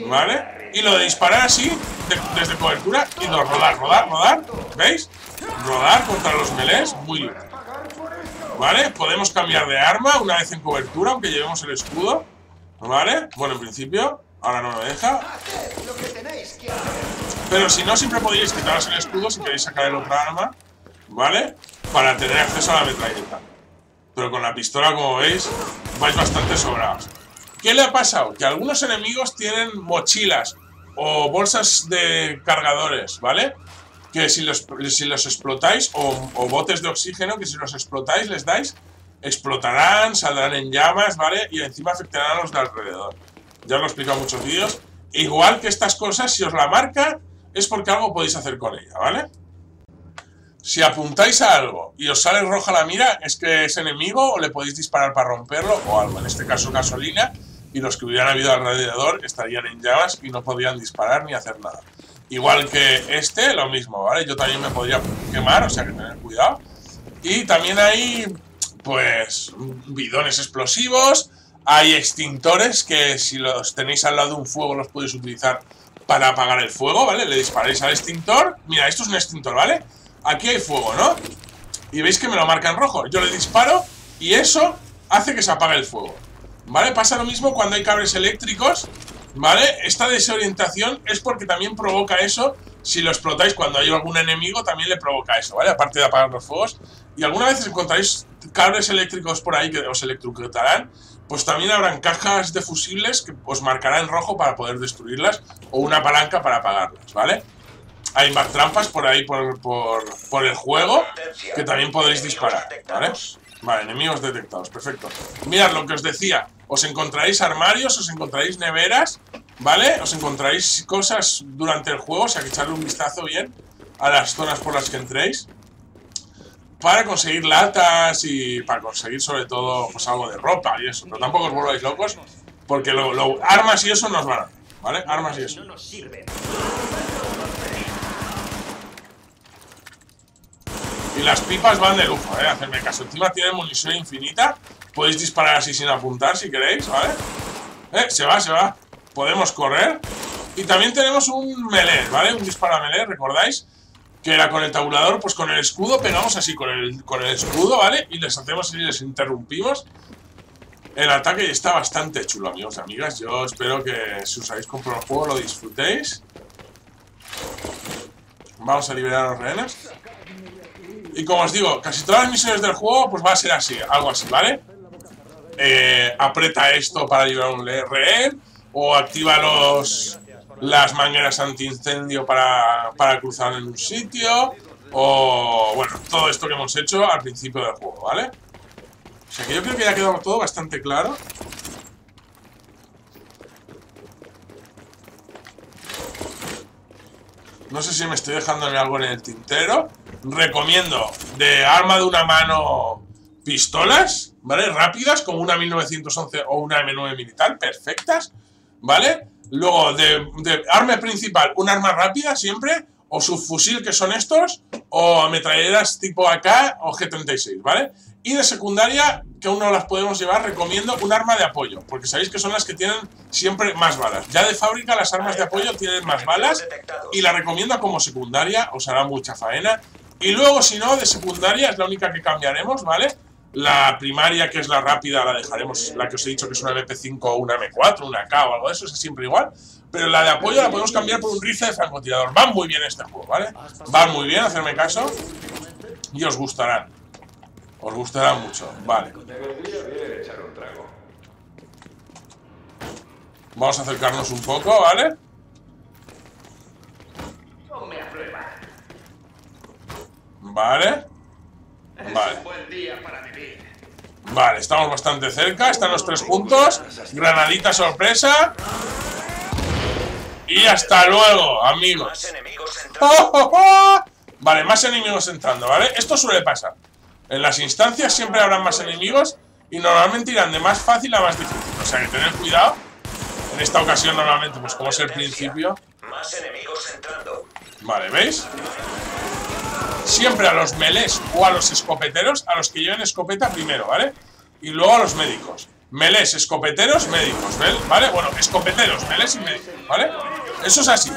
Speaker 1: ¿vale? Y lo de disparar así, desde cobertura, y rodar. ¿Veis? Rodar contra los melés, muy bien. ¿Vale? Podemos cambiar de arma una vez en cobertura, aunque llevemos el escudo. ¿Vale? Bueno, en principio, ahora no lo deja. Pero si no, siempre podéis quitaros el escudo si queréis sacar el otra arma. ¿Vale? Para tener acceso a la metralleta. Pero con la pistola, como veis, vais bastante sobrados. ¿Qué le ha pasado? Que algunos enemigos tienen mochilas o bolsas de cargadores, ¿vale? Que si los explotáis, o botes de oxígeno, que si los explotáis, les dais, explotarán, saldrán en llamas, ¿vale? Y encima afectarán a los de alrededor. Ya os lo he explicado en muchos vídeos. Igual que estas cosas, si os la marca, es porque algo podéis hacer con ella, ¿vale? Si apuntáis a algo y os sale roja la mira, es que es enemigo o le podéis disparar para romperlo o algo. En este caso, gasolina, y los que hubieran habido alrededor estarían en llamas y no podrían disparar ni hacer nada. Igual que este, lo mismo, ¿vale? Yo también me podría quemar, o sea que tener cuidado. Y también hay, pues, bidones explosivos. Hay extintores que si los tenéis al lado de un fuego los podéis utilizar para apagar el fuego, ¿vale? Le disparáis al extintor. Mira, esto es un extintor, ¿vale? Aquí hay fuego, ¿no? Y veis que me lo marca en rojo. Yo le disparo y eso hace que se apague el fuego, ¿vale? Pasa lo mismo cuando hay cables eléctricos, ¿vale? Esta desorientación es porque también provoca eso. Si lo explotáis cuando hay algún enemigo, también le provoca eso, ¿vale? Aparte de apagar los fuegos. Y algunas veces encontraréis cables eléctricos por ahí que os electrocutarán. Pues también habrán cajas de fusibles que os marcará en rojo para poder destruirlas, o una palanca para apagarlas, ¿vale? Hay más trampas por ahí por el juego que también podréis disparar, ¿vale? Vale, enemigos detectados, perfecto. Mirad lo que os decía. Os encontraréis armarios, os encontraréis neveras, ¿vale? Os encontraréis cosas durante el juego, o sea que echarle un vistazo bien a las zonas por las que entréis para conseguir latas y para conseguir sobre todo pues algo de ropa y eso. Pero tampoco os volváis locos porque armas y eso nos van a dar, ¿vale? Armas y eso. Y las pipas van de lujo, hacedme caso. Encima tienen munición infinita. Podéis disparar así sin apuntar si queréis, ¿vale? Se va. Podemos correr. Y también tenemos un melee, ¿vale? Un disparo a melee, ¿recordáis? Que era con el tabulador, pues con el escudo pegamos así con el escudo, ¿vale? Y les hacemos y les interrumpimos el ataque y está bastante chulo, amigos y amigas. Yo espero que si os habéis comprado el juego lo disfrutéis. Vamos a liberar a los rehenes. Y como os digo, casi todas las misiones del juego pues va a ser así, algo así, ¿vale? Aprieta esto para liberar un rehén, o activa las mangueras antiincendio para cruzar en un sitio, o bueno, todo esto que hemos hecho al principio del juego, ¿vale? O sea que yo creo que ya ha quedado todo bastante claro. No sé si me estoy dejando algo en el tintero. Recomiendo de arma de una mano pistolas, ¿vale? Rápidas, como una 1911 o una M9 militar, perfectas, ¿vale? Luego de arma principal, un arma rápida siempre, o subfusil que son estos, o ametralleras tipo AK o G36, ¿vale? Y de secundaria, que aún no las podemos llevar, recomiendo un arma de apoyo, porque sabéis que son las que tienen siempre más balas. Ya de fábrica las armas de apoyo tienen más balas y la recomiendo como secundaria, os hará mucha faena. Y luego, si no, de secundaria es la única que cambiaremos, ¿vale? La primaria, que es la rápida, la dejaremos, la que os he dicho que es una MP5 o una M4, una K o algo de eso, es siempre igual. Pero la de apoyo la podemos cambiar por un rifle de francotirador. Van muy bien este juego, ¿vale? Van muy bien, hacerme caso. Y os gustarán. Os gustará mucho, vale. Vamos a acercarnos un poco, ¿vale? Vale. Vale. Vale, estamos bastante cerca. Están los tres juntos. Granadita sorpresa. Y hasta luego, amigos. ¡Oh, oh, oh! Vale, más enemigos entrando, ¿vale? Esto suele pasar. En las instancias siempre habrán más enemigos y normalmente irán de más fácil a más difícil. O sea que tened cuidado. En esta ocasión normalmente, pues como es el principio.
Speaker 2: Más enemigos entrando.
Speaker 1: Vale, ¿veis? Siempre a los melés o a los escopeteros, a los que lleven escopeta primero, ¿vale? Y luego a los médicos. Melés, escopeteros, médicos, ¿vale? Bueno, escopeteros, melés y médicos, ¿vale? Eso es así,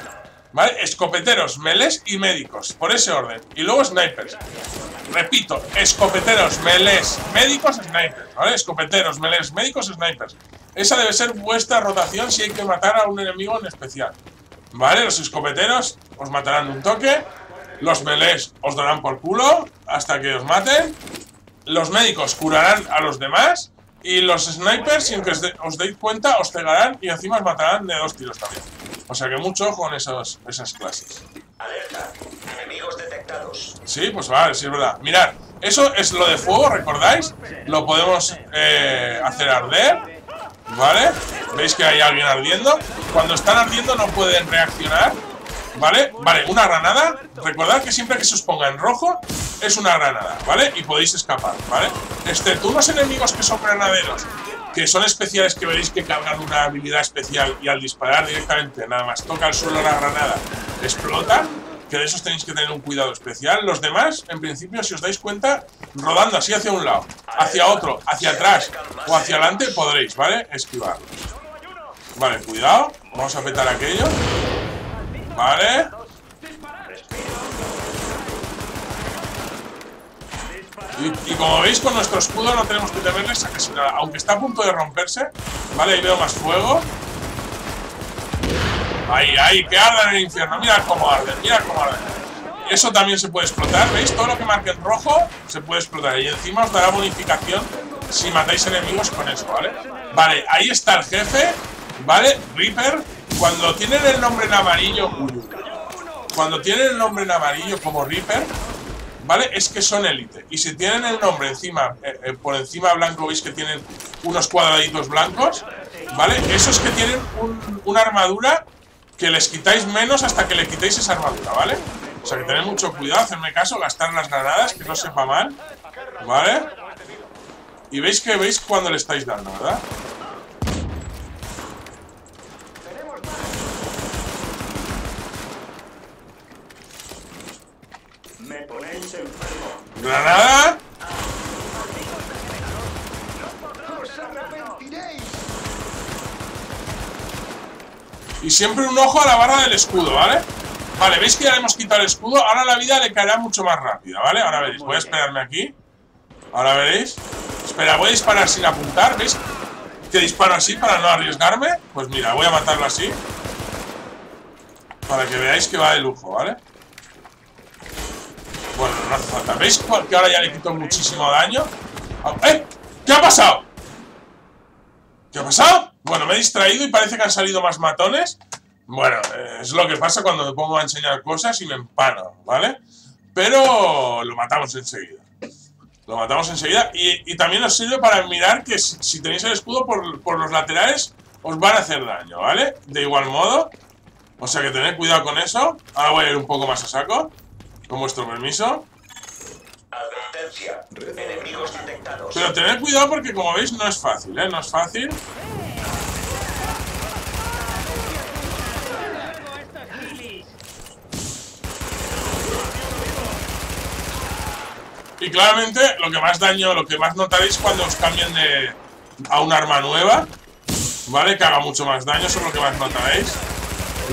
Speaker 1: ¿vale? Escopeteros, melés y médicos, por ese orden. Y luego snipers. Repito, escopeteros, melés, médicos, snipers, ¿vale? Escopeteros, melés, médicos, snipers. Esa debe ser vuestra rotación si hay que matar a un enemigo en especial, ¿vale? Los escopeteros os matarán de un toque. Los melés os darán por culo hasta que os maten. Los médicos curarán a los demás. Y los snipers, sin que os deis cuenta, os cegarán y encima os matarán de 2 tiros también. O sea que mucho ojo con esas clases.
Speaker 2: Alerta, enemigos detectados.
Speaker 1: Sí, pues vale, sí es verdad. Mirad, eso es lo de fuego, ¿recordáis? Lo podemos hacer arder, ¿vale? ¿Veis que hay alguien ardiendo? Cuando están ardiendo no pueden reaccionar, ¿vale? Vale, una granada. Recordad que siempre que se os ponga en rojo es una granada, ¿vale? Y podéis escapar, ¿vale? Excepto unos enemigos que son granaderos, que son especiales, que veréis que cargan una habilidad especial y al disparar directamente, nada más toca el suelo la granada, explota, que de esos tenéis que tener un cuidado especial. Los demás, en principio, si os dais cuenta, rodando así hacia un lado, hacia otro, hacia atrás o hacia adelante, podréis, ¿vale? Esquivarlos. Vale, cuidado, vamos a petar aquello. Vale. Y como veis, con nuestro escudo no tenemos que temerles a casi nada. Aunque está a punto de romperse. Vale, ahí veo más fuego. Ahí, que arda en el infierno. Mirad cómo arde, mirad cómo arde. Eso también se puede explotar, ¿veis? Todo lo que marque en rojo se puede explotar. Y encima os dará bonificación si matáis enemigos con eso, ¿vale? Vale, ahí está el jefe, ¿vale? Reaper. Cuando tienen el nombre en amarillo... Cuando tienen el nombre en amarillo como Reaper, ¿vale? Es que son élite. Y si tienen el nombre encima, por encima blanco, veis que tienen unos cuadraditos blancos, ¿vale? Esos que tienen una armadura que les quitáis menos hasta que le quitéis esa armadura, ¿vale? O sea que tened mucho cuidado, hacerme caso, gastar las granadas, que no sepa mal, ¿vale? Y veis cuando le estáis dando, ¿verdad?
Speaker 4: Me ponéis enfermo.
Speaker 1: ¡Granada! Y siempre un ojo a la barra del escudo, ¿vale? Vale, veis que ya le hemos quitado el escudo. Ahora la vida le caerá mucho más rápida, ¿vale? Ahora veréis, voy a esperarme aquí. Ahora veréis. Espera, voy a disparar sin apuntar, ¿veis? Que disparo así para no arriesgarme. Pues mira, voy a matarlo así, para que veáis que va de lujo, ¿vale? Bueno, no hace falta. ¿Veis que ahora ya le quito muchísimo daño? ¡Eh! ¿Qué ha pasado? ¿Qué ha pasado? Bueno, me he distraído y parece que han salido más matones. Bueno, es lo que pasa cuando me pongo a enseñar cosas y me empano, ¿vale? Pero lo matamos enseguida. Lo matamos enseguida. Y también os sirve para mirar que si tenéis el escudo por los laterales os van a hacer daño, ¿vale? De igual modo. O sea que tened cuidado con eso. Ahora voy a ir un poco más a saco, con vuestro permiso.
Speaker 2: Advertencia. Enemigos detectados.
Speaker 1: Pero tened cuidado porque, como veis, no es fácil, ¿eh? No es fácil. Y claramente lo que más daño, lo que más notaréis cuando os cambien a un arma nueva, ¿vale? Que haga mucho más daño, eso es lo que más notaréis.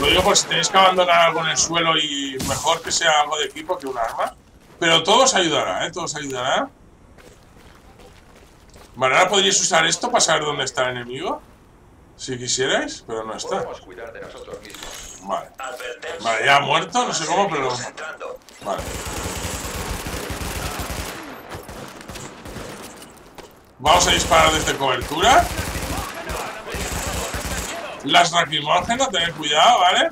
Speaker 1: Lo digo por si tenéis que abandonar algo en el suelo y mejor que sea algo de equipo que un arma. Pero todo os ayudará, todo os ayudará. Vale, ahora podríais usar esto para saber dónde está el enemigo. Si quisierais, pero no está. Vale. Vale, ya ha muerto, no sé cómo, pero... Vale. Vamos a disparar desde cobertura. Las lacrimógenas, tened cuidado, ¿vale?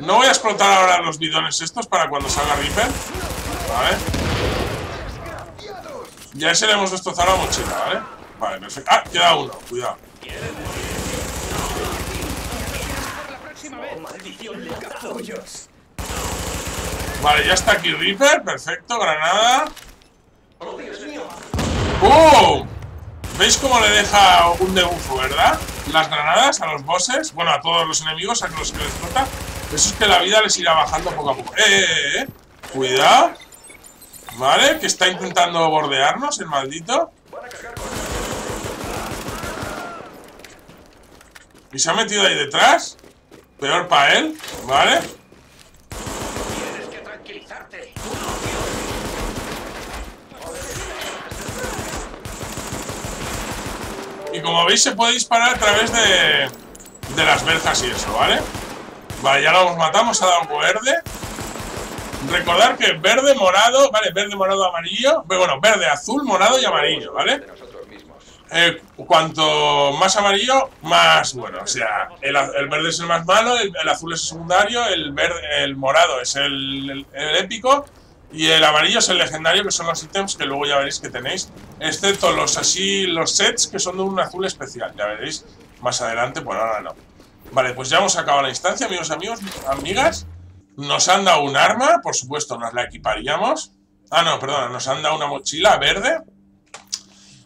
Speaker 1: No voy a explotar ahora los bidones estos para cuando salga Reaper. Vale. Ya se le hemos destrozado la mochila, ¿vale? Vale, perfecto. Ah, queda uno, cuidado. Vale, ya está aquí Reaper, perfecto, granada. ¡Oh! ¿Veis cómo le deja un debufo, verdad? Las granadas a los bosses, bueno, a todos los enemigos, a los que les toca. Eso es que la vida les irá bajando poco a poco. Cuidado. Vale, que está intentando bordearnos el maldito. Y se ha metido ahí detrás. Peor para él, ¿vale?
Speaker 2: Tienes que tranquilizarte.
Speaker 1: Y como veis se puede disparar a través de las verjas y eso, ¿vale? Vale, ya lo matamos, ha dado verde. Recordar que verde, morado, ¿vale? Verde, morado, amarillo. Bueno, verde, azul, morado y amarillo, ¿vale? Cuanto más amarillo, más bueno. O sea, el verde es el más malo, el azul es el secundario, el morado es el épico y el amarillo es el legendario, que son los ítems que luego ya veréis que tenéis. Excepto los sets que son de un azul especial, ya veréis más adelante, por ahora no. Vale, pues ya hemos acabado la instancia, amigos, amigas. Nos han dado un arma, por supuesto, nos la equiparíamos. Ah, no, perdona, nos han dado una mochila verde.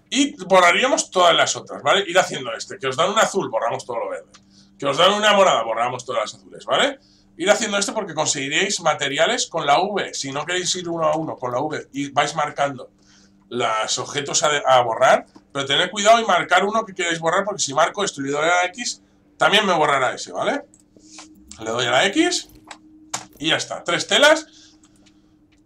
Speaker 1: Y borraríamos todas las otras, ¿vale? Ir haciendo que os dan un azul, borramos todo lo verde. Que os dan una morada, borramos todas las azules, ¿vale? Ir haciendo esto porque conseguiréis materiales con la V. Si no queréis ir uno a uno con la V y vais marcando los objetos a borrar, pero tened cuidado y marcar uno que queréis borrar, porque si marco esto y le doy a la X, también me borrará ese, ¿vale? Le doy a la X y ya está. 3 telas.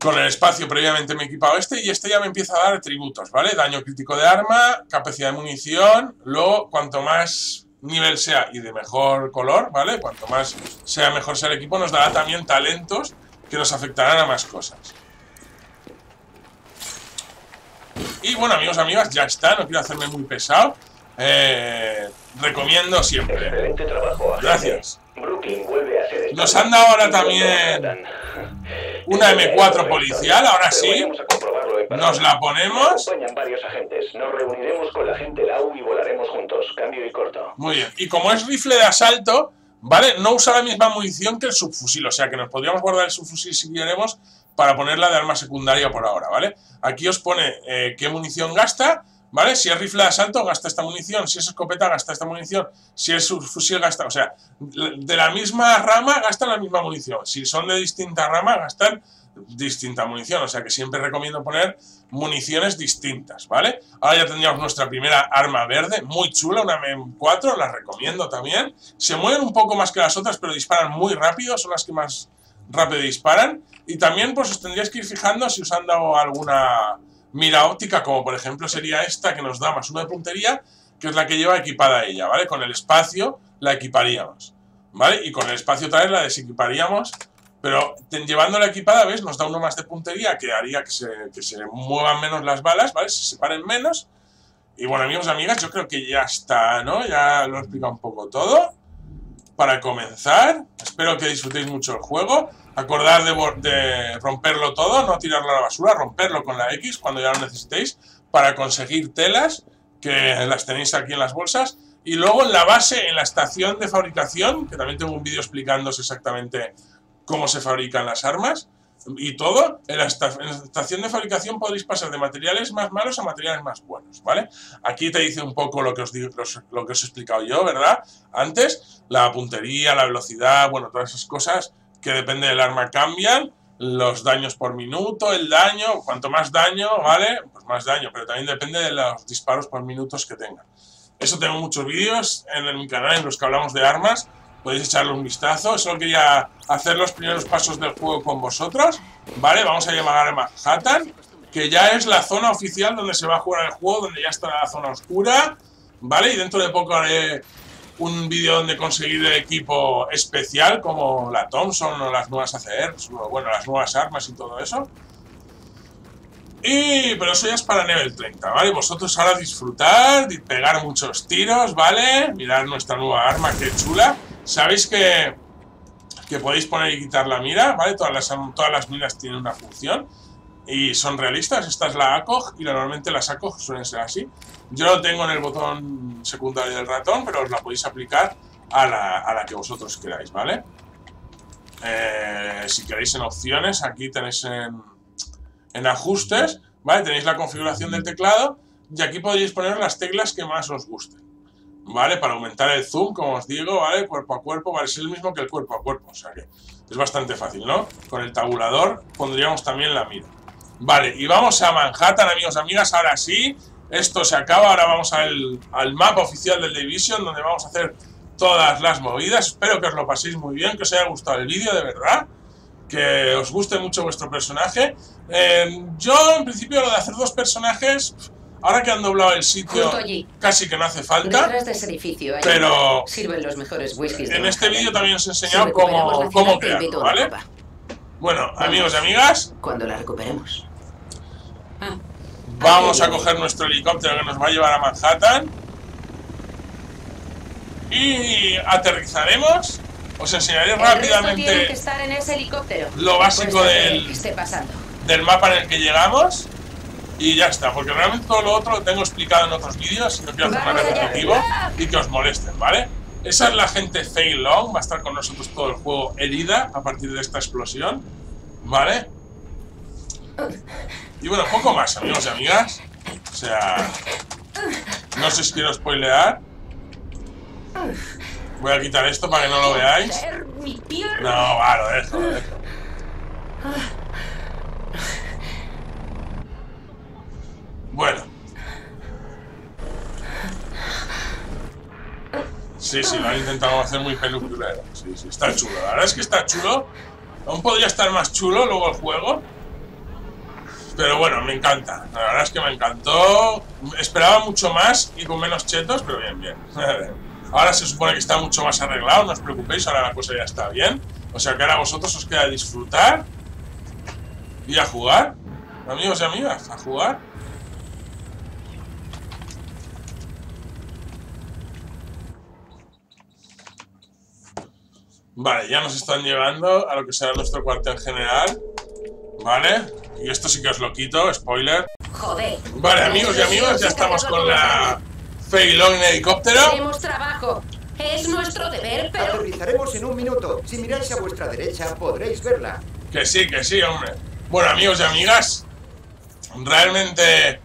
Speaker 1: Con el espacio previamente me he equipado y ya me empieza a dar atributos, ¿vale? Daño crítico de arma, capacidad de munición, luego cuanto más nivel sea y de mejor color, ¿vale? Cuanto más sea mejor sea el equipo, nos dará también talentos que nos afectarán a más cosas. Y bueno, amigos, amigas, ya está, no quiero hacerme muy pesado. Recomiendo siempre.
Speaker 2: Excelente trabajo.
Speaker 1: Gracias.
Speaker 2: Brooklyn vuelve a ser
Speaker 1: Nos han dado ahora también una M4 policial, ahora sí. Nos la ponemos.
Speaker 2: Acompañan varios agentes. Nos reuniremos con la gente LAU y volaremos juntos. Cambio y corto.
Speaker 1: Muy bien. Y como es rifle de asalto, ¿vale? No usa la misma munición que el subfusil. O sea que nos podríamos guardar el subfusil si queremos para ponerla de arma secundaria por ahora, ¿vale? Aquí os pone qué munición gasta, ¿vale? Si es rifle de asalto, gasta esta munición. Si es escopeta, gasta esta munición. Si es subfusil, gasta... O sea, de la misma rama gastan la misma munición. Si son de distinta rama, gastan distinta munición. O sea que siempre recomiendo poner municiones distintas, ¿vale? Ahora ya tendríamos nuestra primera arma verde, muy chula, una M4, la recomiendo también. Se mueven un poco más que las otras, pero disparan muy rápido, son las que más rápido disparan. Y también pues os tendríais que ir fijando si os han dado alguna mira óptica, como por ejemplo sería esta que nos da más 1 de puntería, que es la que lleva equipada ella, ¿vale? Con el espacio la equiparíamos, ¿vale? Y con el espacio otra vez la desequiparíamos, pero llevándola equipada, ¿ves? Nos da 1 más de puntería, que haría que se muevan menos las balas, ¿vale? Se separen menos. Y bueno, amigos y amigas, yo creo que ya está, ¿no? Ya lo he explicado un poco todo. Para comenzar, espero que disfrutéis mucho el juego. Acordad de romperlo todo, no tirarlo a la basura, romperlo con la X cuando ya lo necesitéis para conseguir telas, que las tenéis aquí en las bolsas. Y luego en la base, en la estación de fabricación, que también tengo un vídeo explicándoos exactamente cómo se fabrican las armas y todo. En la estación de fabricación podréis pasar de materiales más malos a materiales más buenos, ¿vale? Aquí te dice un poco lo que os digo, lo que os he explicado yo, ¿verdad? Antes, la puntería, la velocidad, bueno, todas esas cosas que depende del arma cambian. los daños por minuto, el daño, cuanto más daño, ¿vale? Pues más daño, pero también depende de los disparos por minutos que tenga. Eso tengo muchos vídeos en mi canal en los que hablamos de armas, podéis echarle un vistazo. Solo quería hacer los primeros pasos del juego con vosotros, ¿vale? Vamos a llamar a Manhattan, que ya es la zona oficial donde se va a jugar el juego, donde ya está la zona oscura, ¿vale? Y dentro de poco haré un vídeo donde conseguir el equipo especial como la Thompson o las nuevas ACR, bueno, las nuevas armas y todo eso. Pero eso ya es para nivel 30, ¿vale? Vosotros ahora disfrutar, pegar muchos tiros, ¿vale? Mirad nuestra nueva arma, qué chula. Sabéis que podéis poner y quitar la mira, ¿vale? Todas las miras tienen una función y son realistas. Esta es la ACOG y normalmente las ACOG suelen ser así. Yo lo tengo en el botón secundario del ratón, pero os la podéis aplicar a la que vosotros queráis, ¿vale? Si queréis en opciones, aquí tenéis en ajustes, ¿vale? Tenéis la configuración del teclado y aquí podéis poner las teclas que más os gusten, ¿vale? Para aumentar el zoom, como os digo, ¿vale? Cuerpo a cuerpo, vale, es el mismo que el cuerpo a cuerpo, o sea que es bastante fácil, ¿no? Con el tabulador pondríamos también la mira. Vale, y vamos a Manhattan, amigos y amigas, ahora sí. Esto se acaba, ahora vamos al mapa oficial del Division, donde vamos a hacer todas las movidas. Espero que os lo paséis muy bien, que os haya gustado el vídeo, de verdad. Que os guste mucho vuestro personaje. Yo, en principio, lo de hacer dos personajes, ahora que han doblado el sitio, casi que no hace falta.
Speaker 5: Detrás de ese edificio,
Speaker 1: pero
Speaker 5: sirven los mejores whiskies
Speaker 1: en este vídeo también os he enseñado cómo crearlo, ¿vale? Bueno, amigos y amigas,
Speaker 5: cuando la recuperemos.
Speaker 1: Vamos a coger nuestro helicóptero que nos va a llevar a Manhattan y aterrizaremos. Os enseñaré rápidamente
Speaker 5: que estar en ese helicóptero.
Speaker 1: Lo básico del mapa en el que llegamos y ya está, porque realmente todo lo otro lo tengo explicado en otros vídeos y no quiero hacer más repetitivo y que os molesten, ¿vale? Esa es la gente Fei Long, va a estar con nosotros todo el juego herida a partir de esta explosión, ¿vale? Y bueno, poco más, amigos y amigas. O sea, no sé si quiero spoilear. Voy a quitar esto para que no lo veáis. No, vale, lo dejo. Bueno. Sí, lo han intentado hacer muy peluculero. Sí, está chulo. La verdad es que está chulo. Aún podría estar más chulo luego el juego. Pero bueno, me encanta. La verdad es que me encantó. Esperaba mucho más y con menos chetos, pero bien. Ahora se supone que está mucho más arreglado, no os preocupéis, ahora la cosa ya está bien. O sea que ahora a vosotros os queda disfrutar y a jugar. Amigos y amigas, a jugar. Vale, ya nos están llevando a lo que será nuestro cuartel general. Vale. Y esto sí que os lo quito, spoiler.
Speaker 5: Joder.
Speaker 1: Vale, amigos y amigas, ya estamos con la Fei Long en helicóptero.
Speaker 5: Tenemos trabajo. Es nuestro deber, pero...
Speaker 6: Aterrizaremos en un minuto. Si miráis a vuestra derecha, podréis verla.
Speaker 1: Que sí, hombre. Bueno, amigos y amigas, realmente...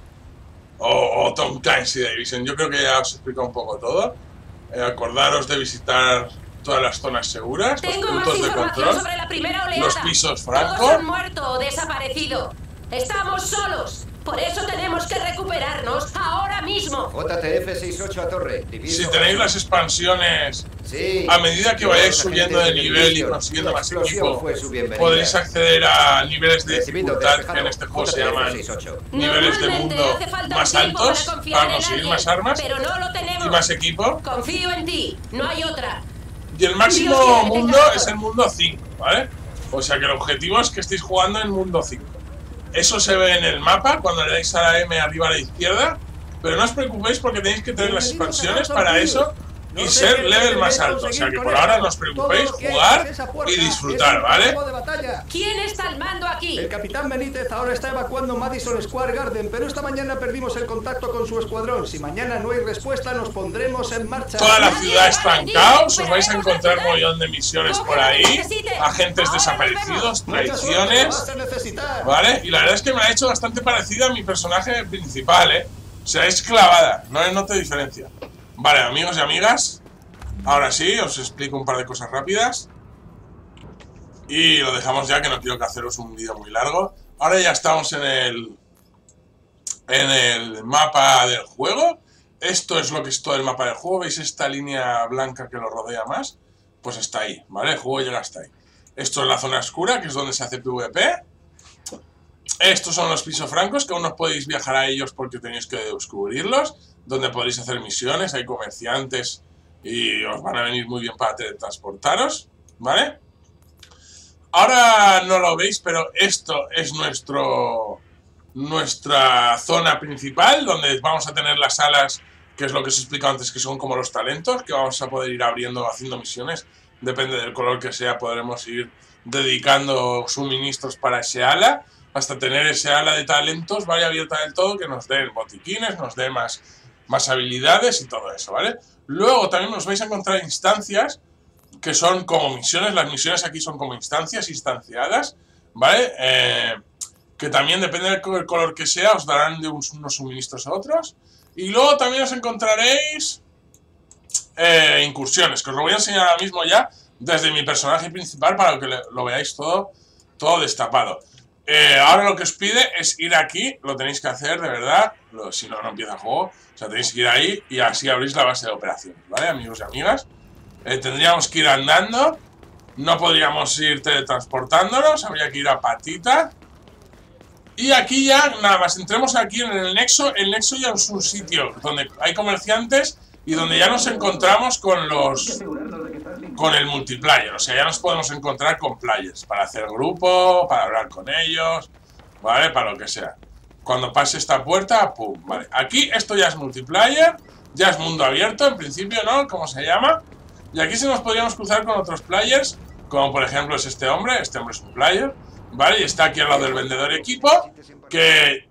Speaker 1: Tom Clancy Division, yo creo que ya os explico un poco todo. Acordaros de visitar todas las zonas seguras, los puntos de control,
Speaker 5: sobre la primera oleada.
Speaker 1: los pisos francos.
Speaker 5: Todos han muerto o desaparecido. Estamos solos. Por eso tenemos que recuperarnos ahora mismo.
Speaker 6: JTF-68 a torre.
Speaker 1: Si tenéis las expansiones, a medida que vayáis subiendo de nivel y consiguiendo más equipo, podréis acceder a niveles de dificultad que en este juego se llaman niveles de mundo más altos para conseguir más armas y más equipo.
Speaker 5: Confío en ti, no hay otra.
Speaker 1: Y el máximo mundo es el mundo 5, ¿vale? O sea que el objetivo es que estéis jugando en mundo 5. Eso se ve en el mapa cuando le dais a la M arriba a la izquierda, pero no os preocupéis porque tenéis que tener las expansiones para eso y ser level más alto. O sea que por ahora no os preocupéis, jugar y disfrutar, ¿vale?
Speaker 5: ¿Quién está al mando aquí?
Speaker 6: El capitán Benítez ahora está evacuando Madison Square Garden, pero esta mañana perdimos el contacto con su escuadrón. Si mañana no hay respuesta, nos pondremos en marcha.
Speaker 1: Toda la ciudad está en caos, os vais a encontrar un montón de misiones por ahí, agentes desaparecidos, traiciones, ¿vale? Y la verdad es que me ha hecho bastante parecida a mi personaje principal, ¿eh? O sea, es clavada, no te diferencia. Vale, amigos y amigas, ahora sí, os explico un par de cosas rápidas. Y lo dejamos ya, que no quiero que haceros un vídeo muy largo. Ahora ya estamos en el mapa del juego. Esto es lo que es todo el mapa del juego. ¿Veis esta línea blanca que lo rodea más? Pues está ahí, ¿vale? El juego llega hasta ahí. Esto es la zona oscura, que es donde se hace PvP. Estos son los pisos francos, que aún no podéis viajar a ellos porque tenéis que descubrirlos. Donde podéis hacer misiones, hay comerciantes y os van a venir muy bien para teletransportaros, ¿vale? Ahora no lo veis, pero esto es nuestra zona principal, donde vamos a tener las salas, que es lo que os he explicado antes, que son como los talentos, que vamos a poder ir abriendo haciendo misiones. Depende del color que sea, podremos ir dedicando suministros para ese ala, hasta tener ese ala de talentos, ¿vale? Abierta del todo, que nos den botiquines, nos dé más habilidades y todo eso, ¿vale? Luego también os vais a encontrar instancias que son como misiones. Las misiones aquí son como instancias instanciadas, ¿vale? Que también, depende del color que sea, os darán de unos suministros a otros. Y luego también os encontraréis incursiones, que os lo voy a enseñar ahora mismo ya desde mi personaje principal para que lo veáis todo destapado. Ahora lo que os pide es ir aquí, lo tenéis que hacer de verdad, si no, no empieza el juego. O sea, tenéis que ir ahí y así abrís la base de operaciones, ¿vale, amigos y amigas? Tendríamos que ir andando, no podríamos ir teletransportándonos, habría que ir a patita. Y aquí ya, nada más, entremos aquí en el nexo ya es un sitio donde hay comerciantes y donde ya nos encontramos con el multiplayer. O sea, ya nos podemos encontrar con players para hacer grupo, para hablar con ellos, ¿vale? Para lo que sea. Cuando pase esta puerta, pum, vale. Aquí esto ya es multiplayer, ya es mundo abierto, en principio, ¿no? ¿Cómo se llama? Y aquí sí nos podríamos cruzar con otros players, como por ejemplo es este hombre es un player, ¿vale? Y está aquí al lado del vendedor equipo, que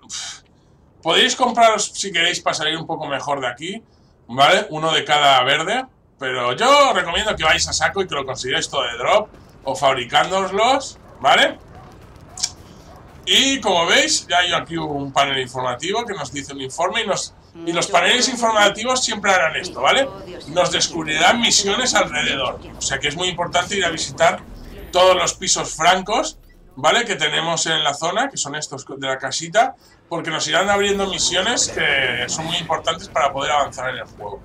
Speaker 1: podéis compraros si queréis para salir un poco mejor de aquí, ¿vale? Uno de cada verde, pero yo recomiendo que vais a saco y que lo consigáis todo de drop o fabricándoslos, ¿vale? Y como veis, ya hay aquí un panel informativo que nos dice un informe y los paneles informativos siempre harán esto, ¿vale? Nos descubrirán misiones alrededor. O sea que es muy importante ir a visitar todos los pisos francos, ¿vale? Que tenemos en la zona, que son estos de la casita, porque nos irán abriendo misiones que son muy importantes para poder avanzar en el juego.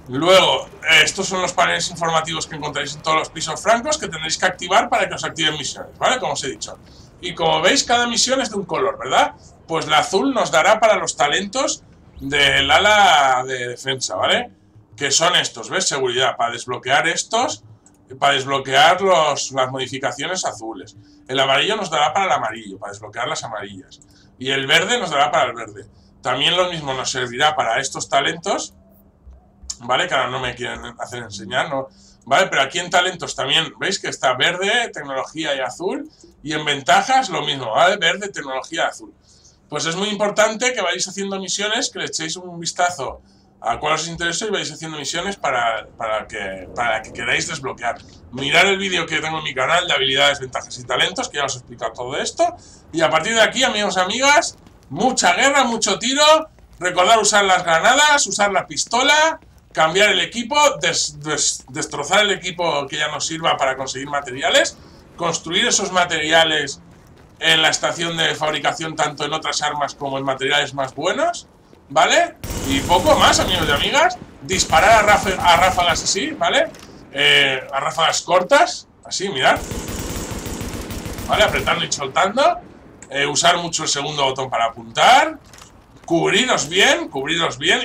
Speaker 1: Luego, estos son los paneles informativos que encontraréis en todos los pisos francos, que tendréis que activar para que os activen misiones, ¿vale? Como os he dicho. Y como veis, cada misión es de un color, ¿verdad? Pues la azul nos dará para los talentos del ala de defensa, ¿vale? Que son estos, ¿ves? Seguridad, para desbloquear estos, para desbloquear las modificaciones azules. El amarillo nos dará para el amarillo, para desbloquear las amarillas. Y el verde nos dará para el verde. También lo mismo nos servirá para estos talentos, ¿vale? Que ahora no me quieren hacer enseñar, ¿no? ¿Vale? Pero aquí en talentos también, ¿veis? Que está verde, tecnología y azul. Y en ventajas lo mismo, ¿vale? Verde, tecnología, azul. Pues es muy importante que vayáis haciendo misiones, que le echéis un vistazo a cuál os interesa y vais haciendo misiones para que queráis desbloquear. Mirad el vídeo que tengo en mi canal de habilidades, ventajas y talentos, que ya os he explicado todo esto. Y a partir de aquí, amigos y amigas, mucha guerra, mucho tiro. Recordad usar las granadas, usar la pistola, cambiar el equipo, destrozar el equipo que ya nos sirva para conseguir materiales, construir esos materiales en la estación de fabricación, tanto en otras armas como en materiales más buenos, ¿vale? Y poco más, amigos y amigas. Disparar a ráfagas así, ¿vale? A ráfagas cortas, así, mirad, ¿vale? Apretando y soltando. Usar mucho el segundo botón para apuntar. Cubriros bien,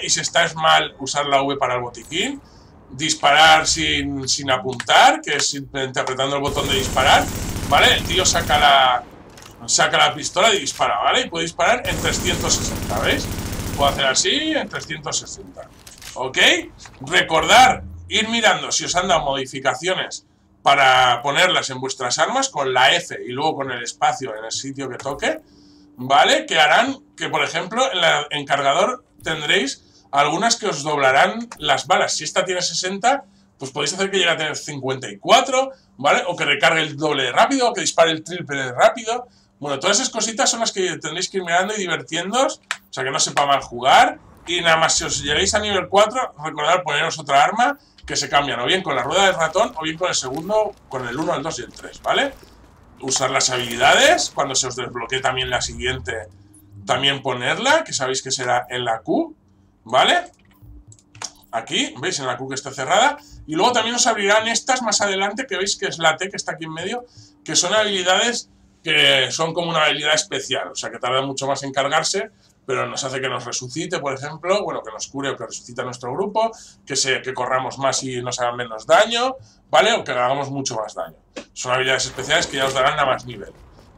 Speaker 1: y si estáis mal, usar la V para el botiquín. Disparar sin apuntar, que es simplemente apretando el botón de disparar, ¿vale? El tío saca la pistola y dispara, ¿vale? Y puede disparar en 360, ¿veis? Puedo hacer así en 360, ¿ok? Recordar, ir mirando si os han dado modificaciones para ponerlas en vuestras armas con la F y luego con el espacio en el sitio que toque, ¿vale? Que harán que, por ejemplo, en cargador tendréis algunas que os doblarán las balas. Si esta tiene 60, pues podéis hacer que llegue a tener 54, ¿vale? O que recargue el doble de rápido, o que dispare el triple de rápido. Bueno, todas esas cositas son las que tendréis que ir mirando y divirtiéndoos, o sea, que no sepa mal jugar. Y nada más, si os lleguéis a nivel 4, recordad poneros otra arma que se cambian o bien con la rueda del ratón o bien con el segundo, con el 1, el 2 y el 3, ¿vale? Usar las habilidades, cuando se os desbloquee también la siguiente, también ponerla, que sabéis que será en la Q, ¿vale? Aquí, ¿veis? En la Q que está cerrada. Y luego también os abrirán estas más adelante, que veis que es la T que está aquí en medio, que son habilidades que son como una habilidad especial, o sea que tarda mucho más en cargarse, pero nos hace que nos resucite, por ejemplo, bueno, que nos cure o que resucite a nuestro grupo, que corramos más y nos hagan menos daño, ¿vale? O que hagamos mucho más daño. Son habilidades especiales que ya os darán a más nivel.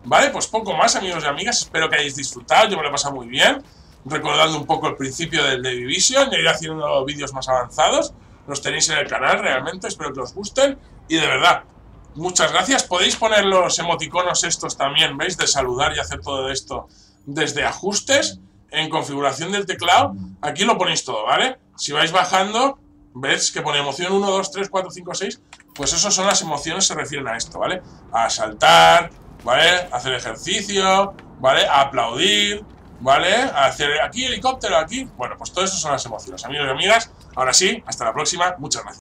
Speaker 1: ¿Vale? Pues poco más, amigos y amigas, espero que hayáis disfrutado, yo me lo he pasado muy bien, recordando un poco el principio del The Division, ya iré haciendo vídeos más avanzados, los tenéis en el canal realmente, espero que os gusten, y de verdad, muchas gracias. Podéis poner los emoticonos estos también, ¿veis? De saludar y hacer todo esto desde ajustes, en configuración del teclado, aquí lo ponéis todo, ¿vale? Si vais bajando, veis que pone emoción 1, 2, 3, 4, 5, 6, pues eso son las emociones, se refieren a esto, ¿vale? A saltar, ¿vale? A hacer ejercicio, ¿vale? A aplaudir, ¿vale? A hacer aquí helicóptero, aquí. Bueno, pues todo eso son las emociones, amigos y amigas. Ahora sí, hasta la próxima, muchas gracias.